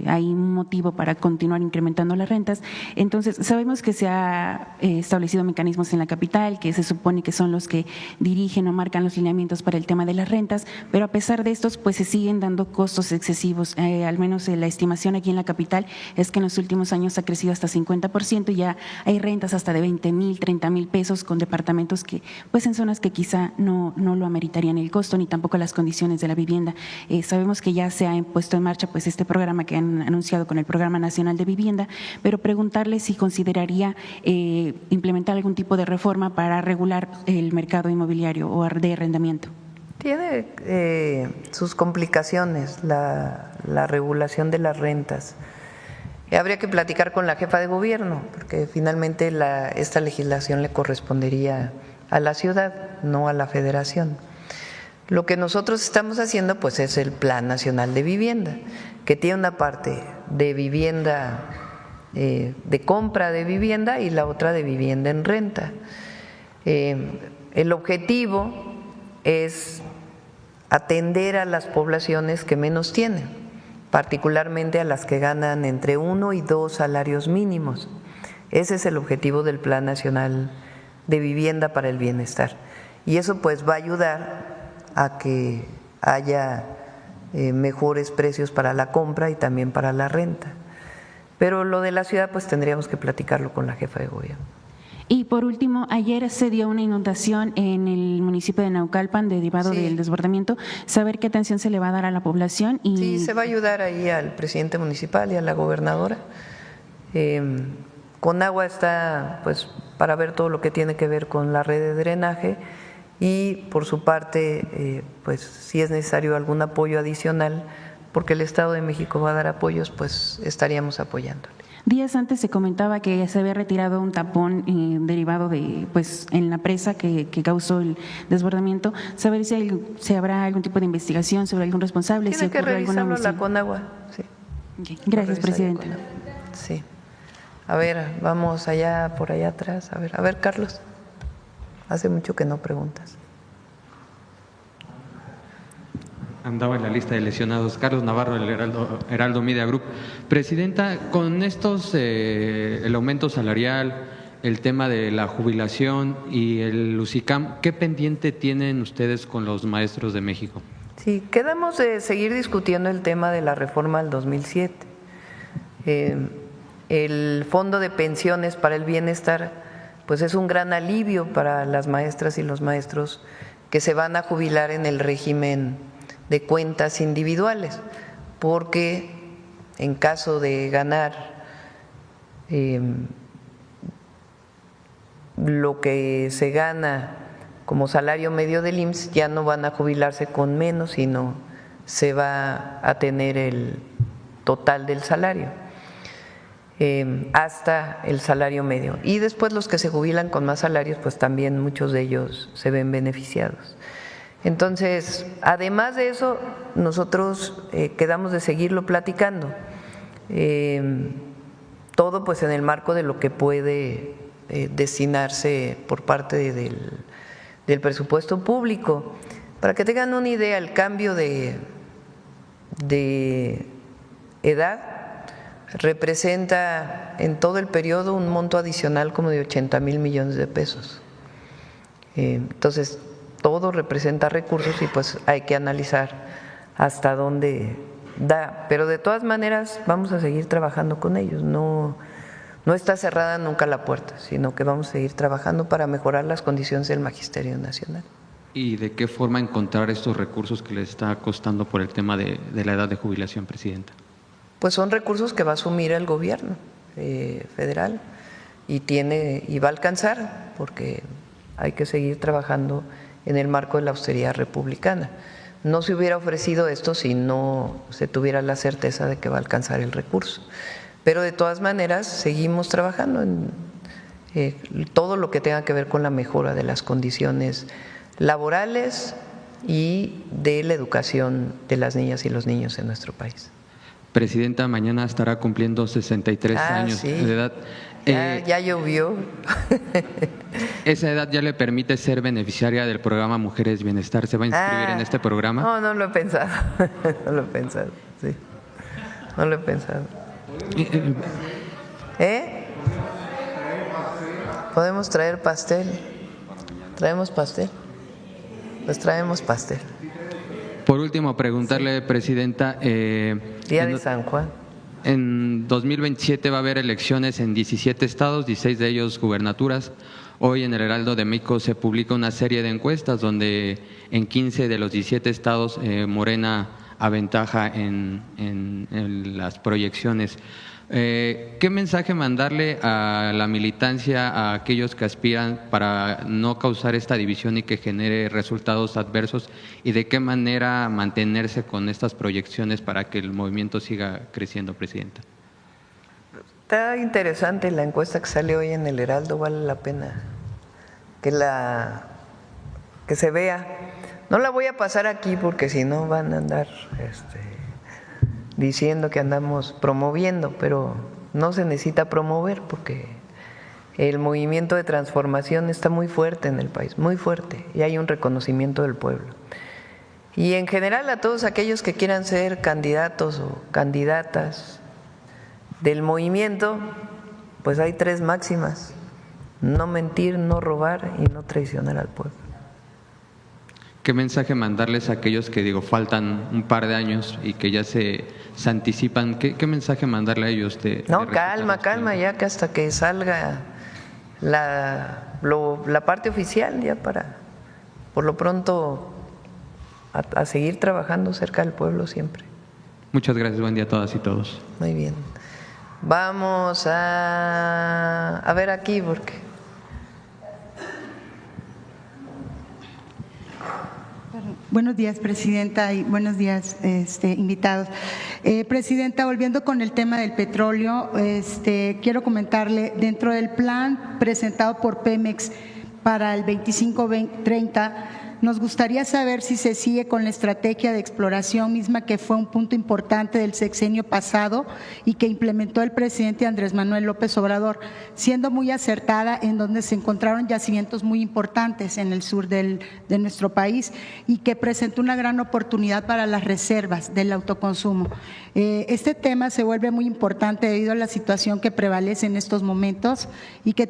ahí un motivo para continuar incrementando las rentas. Entonces, sabemos que se ha establecido mecanismos en la capital que se supone que son los que dirigen o marcan los lineamientos para el tema de las rentas, pero a pesar de estos, pues se siguen dando costos excesivos. Al menos la estimación aquí en la capital es que en los últimos años ha crecido hasta 50% y ya hay rentas hasta de 20,000, 30,000 pesos con departamentos que, pues en zonas que quizá no lo ameritarían el costo ni tampoco las condiciones de la vivienda. Sabemos que ya se ha puesto en marcha pues este programa que han anunciado con el Programa Nacional de Vivienda, pero preguntarle si consideraría implementar algún tipo de reforma para regular el mercado inmobiliario o de arrendamiento. Tiene sus complicaciones la regulación de las rentas. Habría que platicar con la jefa de gobierno, porque finalmente esta legislación le correspondería a la ciudad, no a la federación. Lo que nosotros estamos haciendo pues es el Plan Nacional de Vivienda, que tiene una parte de vivienda, de compra de vivienda y la otra de vivienda en renta. El objetivo es atender a las poblaciones que menos tienen, particularmente a las que ganan entre 1 y 2 salarios mínimos. Ese es el objetivo del Plan Nacional de Vivienda para el Bienestar. Y eso pues va a ayudar a que haya mejores precios para la compra y también para la renta. Pero lo de la ciudad pues tendríamos que platicarlo con la jefa de gobierno. Y por último, ayer se dio una inundación en el municipio de Naucalpan derivado del desbordamiento. ¿Saber qué atención se le va a dar a la población? Sí, se va a ayudar ahí al presidente municipal y a la gobernadora. Conagua está pues para ver todo lo que tiene que ver con la red de drenaje y por su parte, pues si es necesario algún apoyo adicional, porque el Estado de México va a dar apoyos, pues estaríamos apoyándole. Días antes se comentaba que se había retirado un tapón derivado de, pues, en la presa que causó el desbordamiento. Saber si habrá algún tipo de investigación sobre algún responsable. Tiene que revisarlo la Conagua. Sí. Okay. Gracias, presidenta. Sí. A ver, vamos allá, por allá atrás. A ver, Carlos. Hace mucho que no preguntas. Andaba en la lista de lesionados. Carlos Navarro, del Heraldo Media Group. Presidenta, con estos, el aumento salarial, el tema de la jubilación y el UCICAM, ¿qué pendiente tienen ustedes con los maestros de México? Sí, quedamos de seguir discutiendo el tema de la reforma del 2007. El Fondo de Pensiones para el Bienestar, pues es un gran alivio para las maestras y los maestros que se van a jubilar en el régimen de cuentas individuales, porque en caso de ganar lo que se gana como salario medio del IMSS, ya no van a jubilarse con menos, sino se va a tener el total del salario, hasta el salario medio. Y después los que se jubilan con más salarios, pues también muchos de ellos se ven beneficiados. Entonces, además de eso, nosotros quedamos de seguirlo platicando, todo pues en el marco de lo que puede destinarse por parte del presupuesto público. Para que tengan una idea, el cambio de edad representa en todo el periodo un monto adicional como de 80,000 millones de pesos. Entonces, todo representa recursos y pues hay que analizar hasta dónde da, pero de todas maneras vamos a seguir trabajando con ellos, no está cerrada nunca la puerta, sino que vamos a seguir trabajando para mejorar las condiciones del Magisterio Nacional. ¿Y de qué forma encontrar estos recursos que les está costando por el tema de la edad de jubilación, presidenta? Pues son recursos que va a asumir el gobierno federal y va a alcanzar, porque hay que seguir trabajando en el marco de la austeridad republicana. No se hubiera ofrecido esto si no se tuviera la certeza de que va a alcanzar el recurso. Pero de todas maneras seguimos trabajando en todo lo que tenga que ver con la mejora de las condiciones laborales y de la educación de las niñas y los niños en nuestro país. Presidenta, mañana estará cumpliendo 63 años sí. de edad. Ya llovió. ¿Esa edad ya le permite ser beneficiaria del programa Mujeres Bienestar? ¿Se va a inscribir en este programa? No lo he pensado. No lo he pensado, sí. No lo he pensado. ¿Podemos traer pastel? ¿Traemos pastel? Pues traemos pastel. Por último, preguntarle, presidenta… Día de San Juan. En 2027 va a haber elecciones en 17 estados, 16 de ellos gubernaturas. Hoy en el Heraldo de México se publica una serie de encuestas donde en 15 de los 17 estados Morena aventaja en las proyecciones. ¿Qué mensaje mandarle a la militancia, a aquellos que aspiran para no causar esta división y que genere resultados adversos? ¿Y de qué manera mantenerse con estas proyecciones para que el movimiento siga creciendo, presidenta? Está interesante la encuesta que sale hoy en el Heraldo, vale la pena que se vea. No la voy a pasar aquí porque si no van a andar diciendo que andamos promoviendo, pero no se necesita promover porque el movimiento de transformación está muy fuerte en el país, muy fuerte, y hay un reconocimiento del pueblo. Y en general a todos aquellos que quieran ser candidatos o candidatas del movimiento, pues hay 3 máximas: no mentir, no robar y no traicionar al pueblo. ¿Qué mensaje mandarles a aquellos que, faltan un par de años y que ya se anticipan? ¿Qué mensaje mandarle a ellos? Calma, ya que hasta que salga la parte oficial, ya para, por lo pronto, a seguir trabajando cerca del pueblo siempre. Muchas gracias, buen día a todas y todos. Muy bien. Vamos a ver aquí, porque Buenos días, Presidenta, y buenos días, invitados. Presidenta, volviendo con el tema del petróleo, quiero comentarle, dentro del plan presentado por Pemex para el 25-30, nos gustaría saber si se sigue con la estrategia de exploración misma que fue un punto importante del sexenio pasado y que implementó el presidente Andrés Manuel López Obrador, siendo muy acertada, en donde se encontraron yacimientos muy importantes en el sur de nuestro país y que presentó una gran oportunidad para las reservas del autoconsumo. Este tema se vuelve muy importante debido a la situación que prevalece en estos momentos y que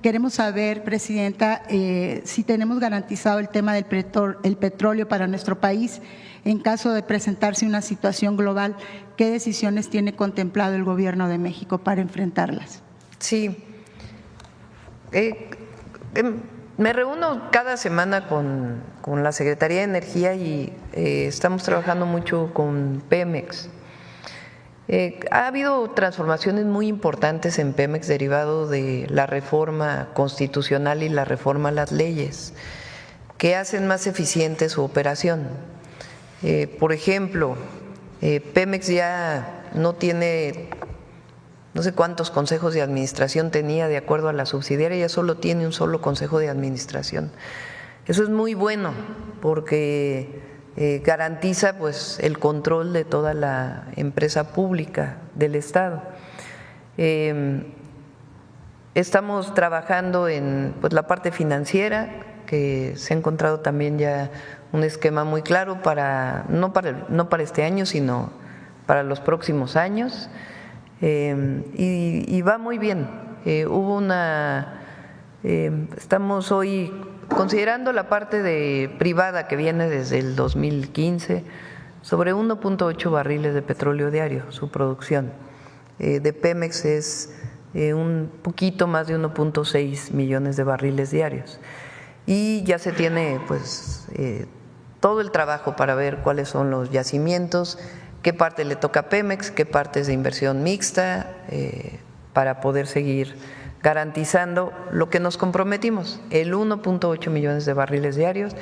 queremos saber, Presidenta, si tenemos garantizado el tema del petróleo para nuestro país. En caso de presentarse una situación global, ¿qué decisiones tiene contemplado el Gobierno de México para enfrentarlas? Sí. Me reúno cada semana con la Secretaría de Energía y estamos trabajando mucho con Pemex. Ha habido transformaciones muy importantes en Pemex derivado de la reforma constitucional y la reforma a las leyes que hacen más eficiente su operación. Por ejemplo, Pemex ya no tiene, no sé cuántos consejos de administración tenía de acuerdo a la subsidiaria, ya solo tiene un solo consejo de administración. Eso es muy bueno porque garantiza pues el control de toda la empresa pública del Estado. Estamos trabajando en pues la parte financiera, que se ha encontrado también ya un esquema muy claro no para este año, sino para los próximos años, y va muy bien. Estamos hoy considerando la parte privada que viene desde el 2015, sobre 1.8 barriles de petróleo diario, su producción. De Pemex es un poquito más de 1.6 millones de barriles diarios. Y ya se tiene pues todo el trabajo para ver cuáles son los yacimientos, qué parte le toca a Pemex, qué parte es de inversión mixta, para poder seguir garantizando lo que nos comprometimos, el 1.8 millones de barriles diarios,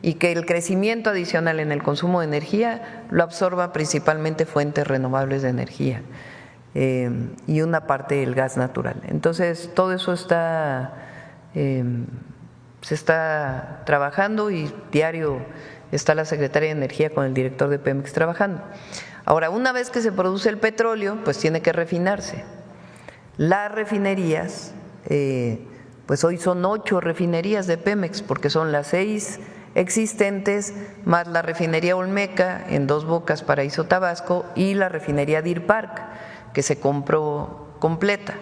y que el crecimiento adicional en el consumo de energía lo absorba principalmente fuentes renovables de energía y una parte del gas natural. Entonces, todo eso se está trabajando y diario está la Secretaría de Energía con el director de Pemex trabajando. Ahora, una vez que se produce el petróleo, pues tiene que refinarse. Las refinerías, pues hoy son 8 refinerías de Pemex, porque son las 6 existentes, más la refinería Olmeca en Dos Bocas, Paraíso, Tabasco, y la refinería Deer Park, que se compró completa.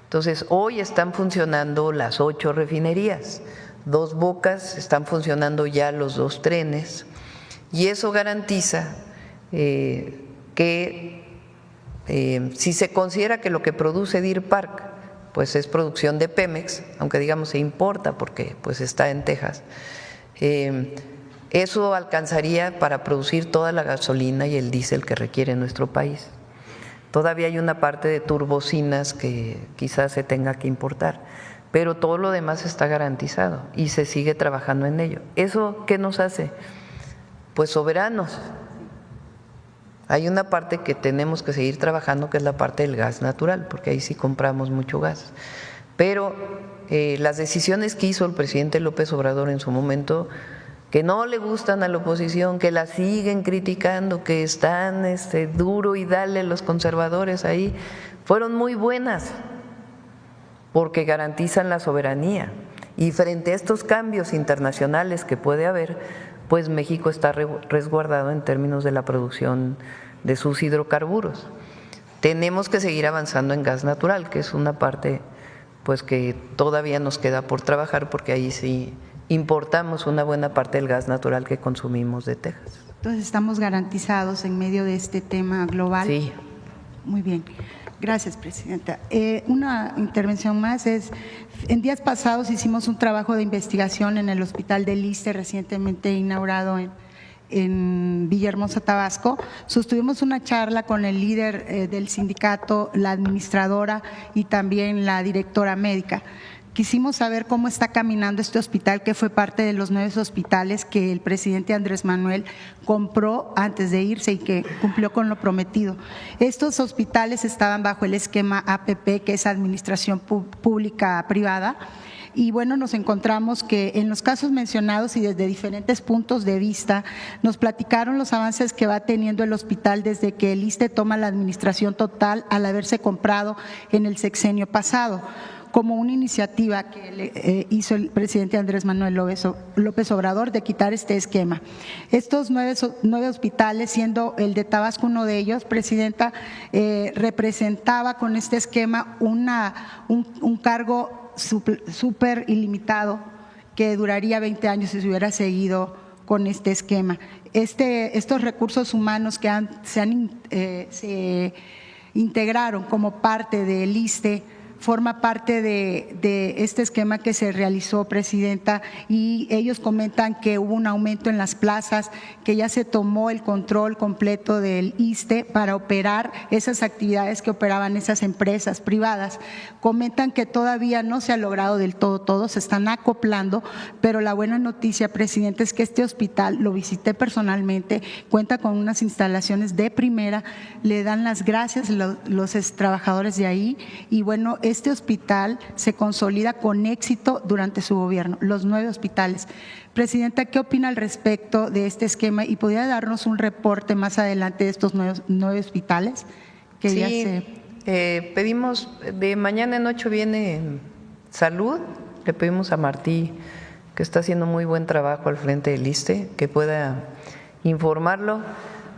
Entonces, hoy están funcionando las 8 refinerías. Dos Bocas están funcionando ya los 2 trenes, y eso garantiza que si se considera que lo que produce Deer Park pues es producción de Pemex, aunque digamos se importa porque pues está en Texas, eso alcanzaría para producir toda la gasolina y el diésel que requiere nuestro país. Todavía hay una parte de turbocinas que quizás se tenga que importar, pero todo lo demás está garantizado y se sigue trabajando en ello. ¿Eso qué nos hace? Pues soberanos. Hay una parte que tenemos que seguir trabajando, que es la parte del gas natural, porque ahí sí compramos mucho gas. Pero las decisiones que hizo el presidente López Obrador en su momento, que no le gustan a la oposición, que la siguen criticando, que están duro y dale los conservadores ahí, fueron muy buenas, porque garantizan la soberanía. Y frente a estos cambios internacionales que puede haber, pues México está resguardado en términos de la producción de sus hidrocarburos. Tenemos que seguir avanzando en gas natural, que es una parte pues que todavía nos queda por trabajar, porque ahí sí importamos una buena parte del gas natural que consumimos de Texas. Entonces, ¿estamos garantizados en medio de este tema global? Sí. Muy bien. Gracias, Presidenta. Una intervención más es, en días pasados hicimos un trabajo de investigación en el Hospital del Iste, recientemente inaugurado en Villahermosa, Tabasco. Sostuvimos una charla con el líder del sindicato, la administradora y también la directora médica. Quisimos saber cómo está caminando este hospital, que fue parte de los 9 hospitales que el presidente Andrés Manuel compró antes de irse y que cumplió con lo prometido. Estos hospitales estaban bajo el esquema APP, que es Administración Pública Privada. Y bueno, nos encontramos que en los casos mencionados y desde diferentes puntos de vista nos platicaron los avances que va teniendo el hospital desde que el ISSSTE toma la administración total al haberse comprado en el sexenio pasado, como una iniciativa que hizo el presidente Andrés Manuel López Obrador de quitar este esquema. Estos 9 hospitales, siendo el de Tabasco uno de ellos, presidenta, representaba con este esquema un cargo súper ilimitado que duraría 20 años si se hubiera seguido con este esquema. Estos recursos humanos que se integraron como parte del ISSSTE forma parte de este esquema que se realizó, presidenta, y ellos comentan que hubo un aumento en las plazas, que ya se tomó el control completo del ISSSTE para operar esas actividades que operaban esas empresas privadas. Comentan que todavía no se ha logrado del todo, se están acoplando, pero la buena noticia, presidente, es que este hospital, lo visité personalmente, cuenta con unas instalaciones de primera, le dan las gracias los trabajadores de ahí y bueno, este hospital se consolida con éxito durante su gobierno, los 9 hospitales. Presidenta, ¿qué opina al respecto de este esquema y podría darnos un reporte más adelante de estos 9 hospitales? Que sí, ya se… pedimos, de mañana en 8 viene Salud, le pedimos a Martí, que está haciendo muy buen trabajo al frente del ISSSTE, que pueda informarlo.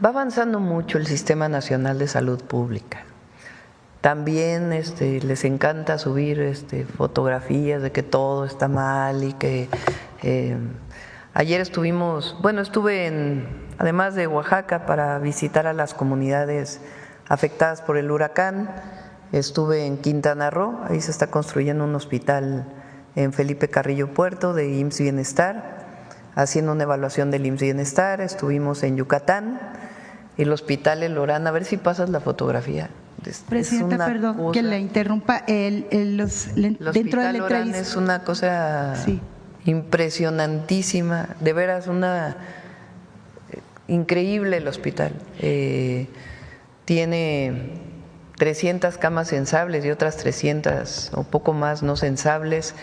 Va avanzando mucho el Sistema Nacional de Salud Pública. También les encanta subir fotografías de que todo está mal y que ayer estuve además de Oaxaca para visitar a las comunidades afectadas por el huracán, estuve en Quintana Roo, ahí se está construyendo un hospital en Felipe Carrillo Puerto de IMSS Bienestar, haciendo una evaluación del IMSS Bienestar, estuvimos en Yucatán, el hospital El Lorán, a ver si pasas la fotografía. Presidenta, perdón que la interrumpa, dentro de la entrevista es una cosa impresionantísima, de veras increíble el hospital. Tiene 300 camas sensables y otras 300 o poco más no sensables.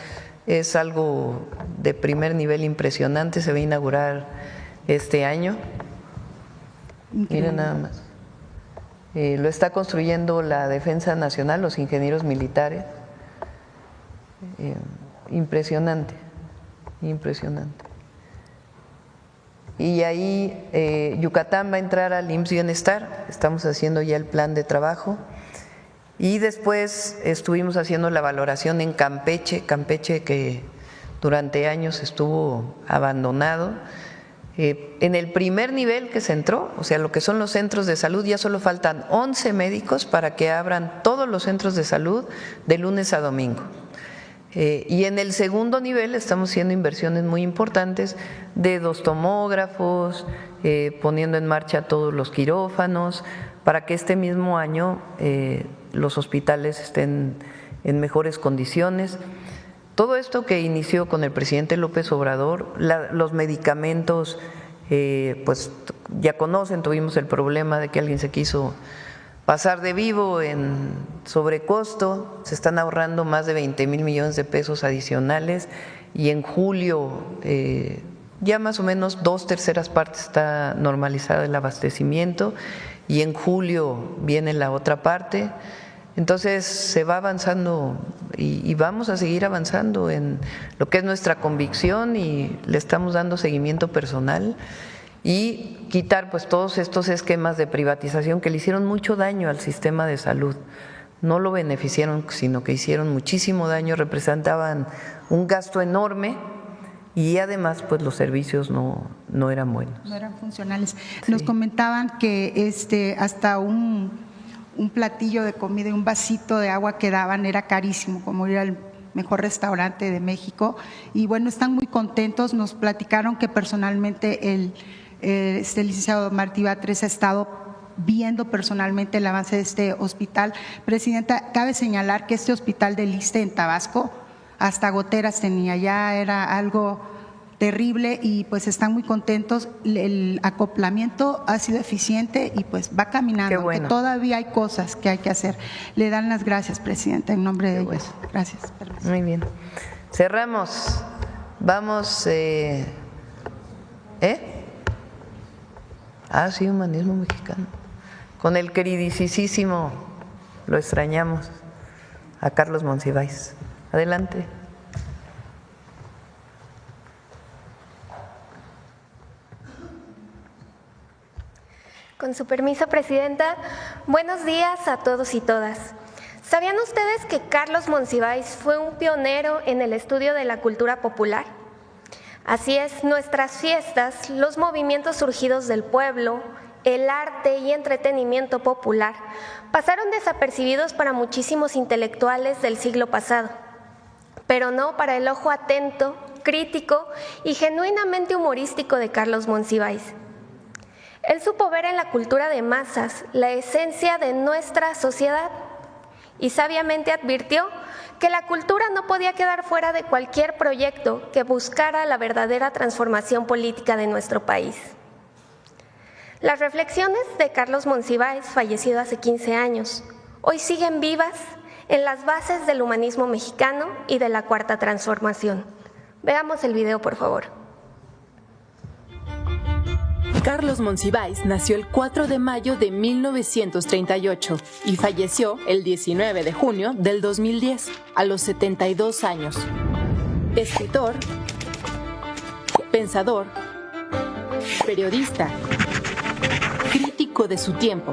Es algo de primer nivel impresionante, se va a inaugurar este año. Mira nada más. Lo está construyendo la Defensa Nacional, los ingenieros militares. Impresionante, impresionante. Y ahí Yucatán va a entrar al IMSS Bienestar, estamos haciendo ya el plan de trabajo. Y después estuvimos haciendo la valoración en Campeche que durante años estuvo abandonado. En el primer nivel que se entró, o sea, lo que son los centros de salud, ya solo faltan 11 médicos para que abran todos los centros de salud de lunes a domingo. Y en el segundo nivel estamos haciendo inversiones muy importantes de 2 tomógrafos, poniendo en marcha todos los quirófanos, para que este mismo año los hospitales estén en mejores condiciones. Todo esto que inició con el presidente López Obrador, los medicamentos, pues ya conocen, tuvimos el problema de que alguien se quiso pasar de vivo en sobrecosto, se están ahorrando más de 20,000 millones de pesos adicionales y en julio ya más o menos 2/3 partes está normalizado el abastecimiento y en julio viene la otra parte. Entonces se va avanzando y vamos a seguir avanzando en lo que es nuestra convicción y le estamos dando seguimiento personal y quitar pues todos estos esquemas de privatización que le hicieron mucho daño al sistema de salud. No lo beneficiaron, sino que hicieron muchísimo daño, representaban un gasto enorme y además pues los servicios no eran buenos. No eran funcionales. Sí. Nos comentaban que hasta un platillo de comida y un vasito de agua que daban era carísimo, como ir al mejor restaurante de México. Y bueno, están muy contentos, nos platicaron que personalmente el licenciado Martí Batres ha estado viendo personalmente el avance de este hospital. Presidenta, cabe señalar que este hospital del ISSSTE en Tabasco hasta goteras tenía, ya era algo terrible y pues están muy contentos. El acoplamiento ha sido eficiente y pues va caminando, Qué bueno. aunque todavía hay cosas que hay que hacer. Le dan las gracias, Presidenta, en nombre de ellos. Gracias. Permiso. Muy bien. Cerramos. Vamos. Sí, Humanismo Mexicano. Con el queridísimo, lo extrañamos, a Carlos Monsiváis. Adelante. Con su permiso, Presidenta, buenos días a todos y todas. ¿Sabían ustedes que Carlos Monsiváis fue un pionero en el estudio de la cultura popular? Así es, nuestras fiestas, los movimientos surgidos del pueblo, el arte y entretenimiento popular pasaron desapercibidos para muchísimos intelectuales del siglo pasado, pero no para el ojo atento, crítico y genuinamente humorístico de Carlos Monsiváis. Él supo ver en la cultura de masas la esencia de nuestra sociedad y sabiamente advirtió que la cultura no podía quedar fuera de cualquier proyecto que buscara la verdadera transformación política de nuestro país. Las reflexiones de Carlos Monsiváis, fallecido hace 15 años, hoy siguen vivas en las bases del humanismo mexicano y de la Cuarta Transformación. Veamos el video, por favor. Carlos Monsiváis nació el 4 de mayo de 1938 y falleció el 19 de junio del 2010, a los 72 años. Escritor, pensador, periodista, crítico de su tiempo.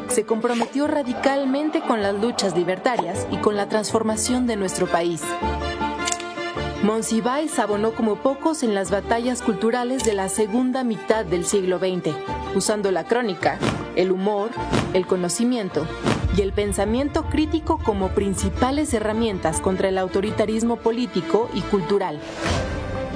Se comprometió radicalmente con las luchas libertarias y con la transformación de nuestro país. Monsiváis abonó como pocos en las batallas culturales de la segunda mitad del siglo XX, usando la crónica, el humor, el conocimiento y el pensamiento crítico como principales herramientas contra el autoritarismo político y cultural.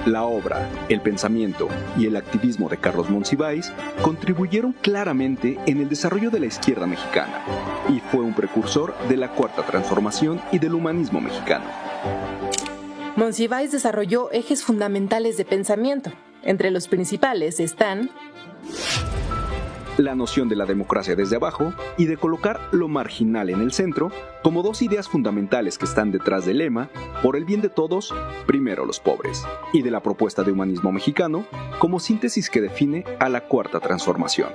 La obra, el pensamiento y el activismo de Carlos Monsiváis contribuyeron claramente en el desarrollo de la izquierda mexicana y fue un precursor de la Cuarta Transformación y del humanismo mexicano. Monsiváis desarrolló ejes fundamentales de pensamiento. Entre los principales están la noción de la democracia desde abajo y de colocar lo marginal en el centro como dos ideas fundamentales que están detrás del lema por el bien de todos, primero los pobres, y de la propuesta de humanismo mexicano como síntesis que define a la Cuarta Transformación.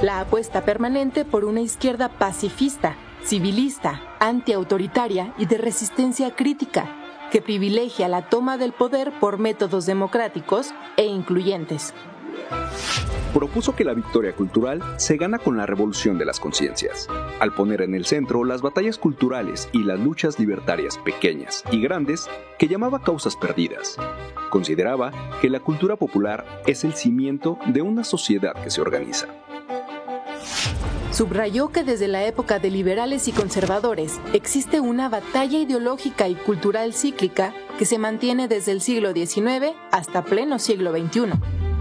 La apuesta permanente por una izquierda pacifista, civilista, antiautoritaria y de resistencia crítica, que privilegia la toma del poder por métodos democráticos e incluyentes. Propuso que la victoria cultural se gana con la revolución de las conciencias, al poner en el centro las batallas culturales y las luchas libertarias pequeñas y grandes que llamaba causas perdidas. Consideraba que la cultura popular es el cimiento de una sociedad que se organiza. Subrayó que desde la época de liberales y conservadores existe una batalla ideológica y cultural cíclica que se mantiene desde el siglo XIX hasta pleno siglo XXI.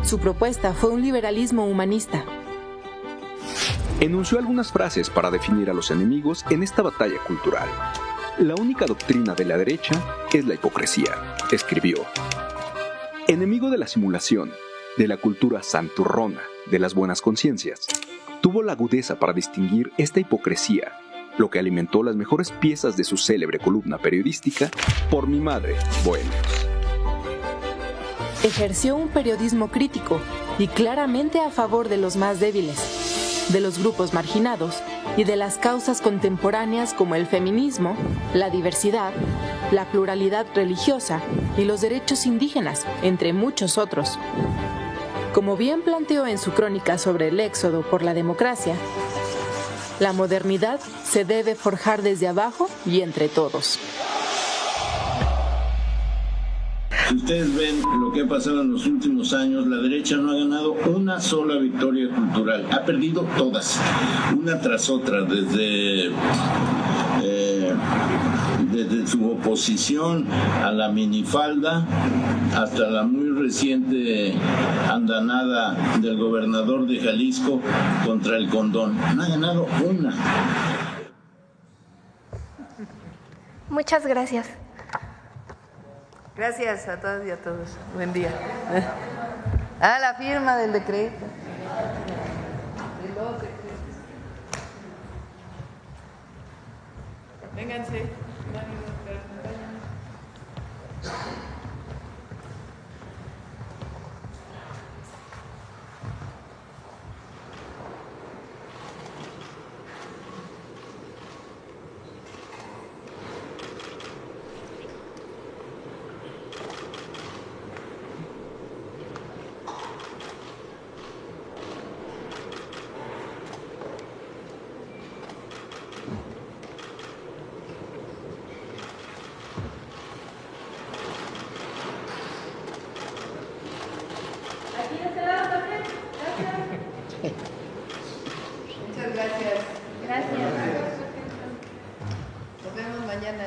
Su propuesta fue un liberalismo humanista. Enunció algunas frases para definir a los enemigos en esta batalla cultural. La única doctrina de la derecha es la hipocresía, escribió. Enemigo de la simulación, de la cultura santurrona, de las buenas conciencias. Tuvo la agudeza para distinguir esta hipocresía, lo que alimentó las mejores piezas de su célebre columna periodística, Por mi madre, Bohemios. Ejerció un periodismo crítico y claramente a favor de los más débiles, de los grupos marginados y de las causas contemporáneas como el feminismo, la diversidad, la pluralidad religiosa y los derechos indígenas, entre muchos otros. Como bien planteó en su crónica sobre el éxodo por la democracia, la modernidad se debe forjar desde abajo y entre todos. Si ustedes ven lo que ha pasado en los últimos años, la derecha no ha ganado una sola victoria cultural. Ha perdido todas, una tras otra, desde su oposición a la minifalda hasta la muy reciente andanada del gobernador de Jalisco contra el condón. No ha ganado una. Muchas gracias. Gracias a todas y a todos. Buen día. La firma del decreto. De los decretos. Vénganse. Muchas gracias. Gracias. Nos vemos mañana.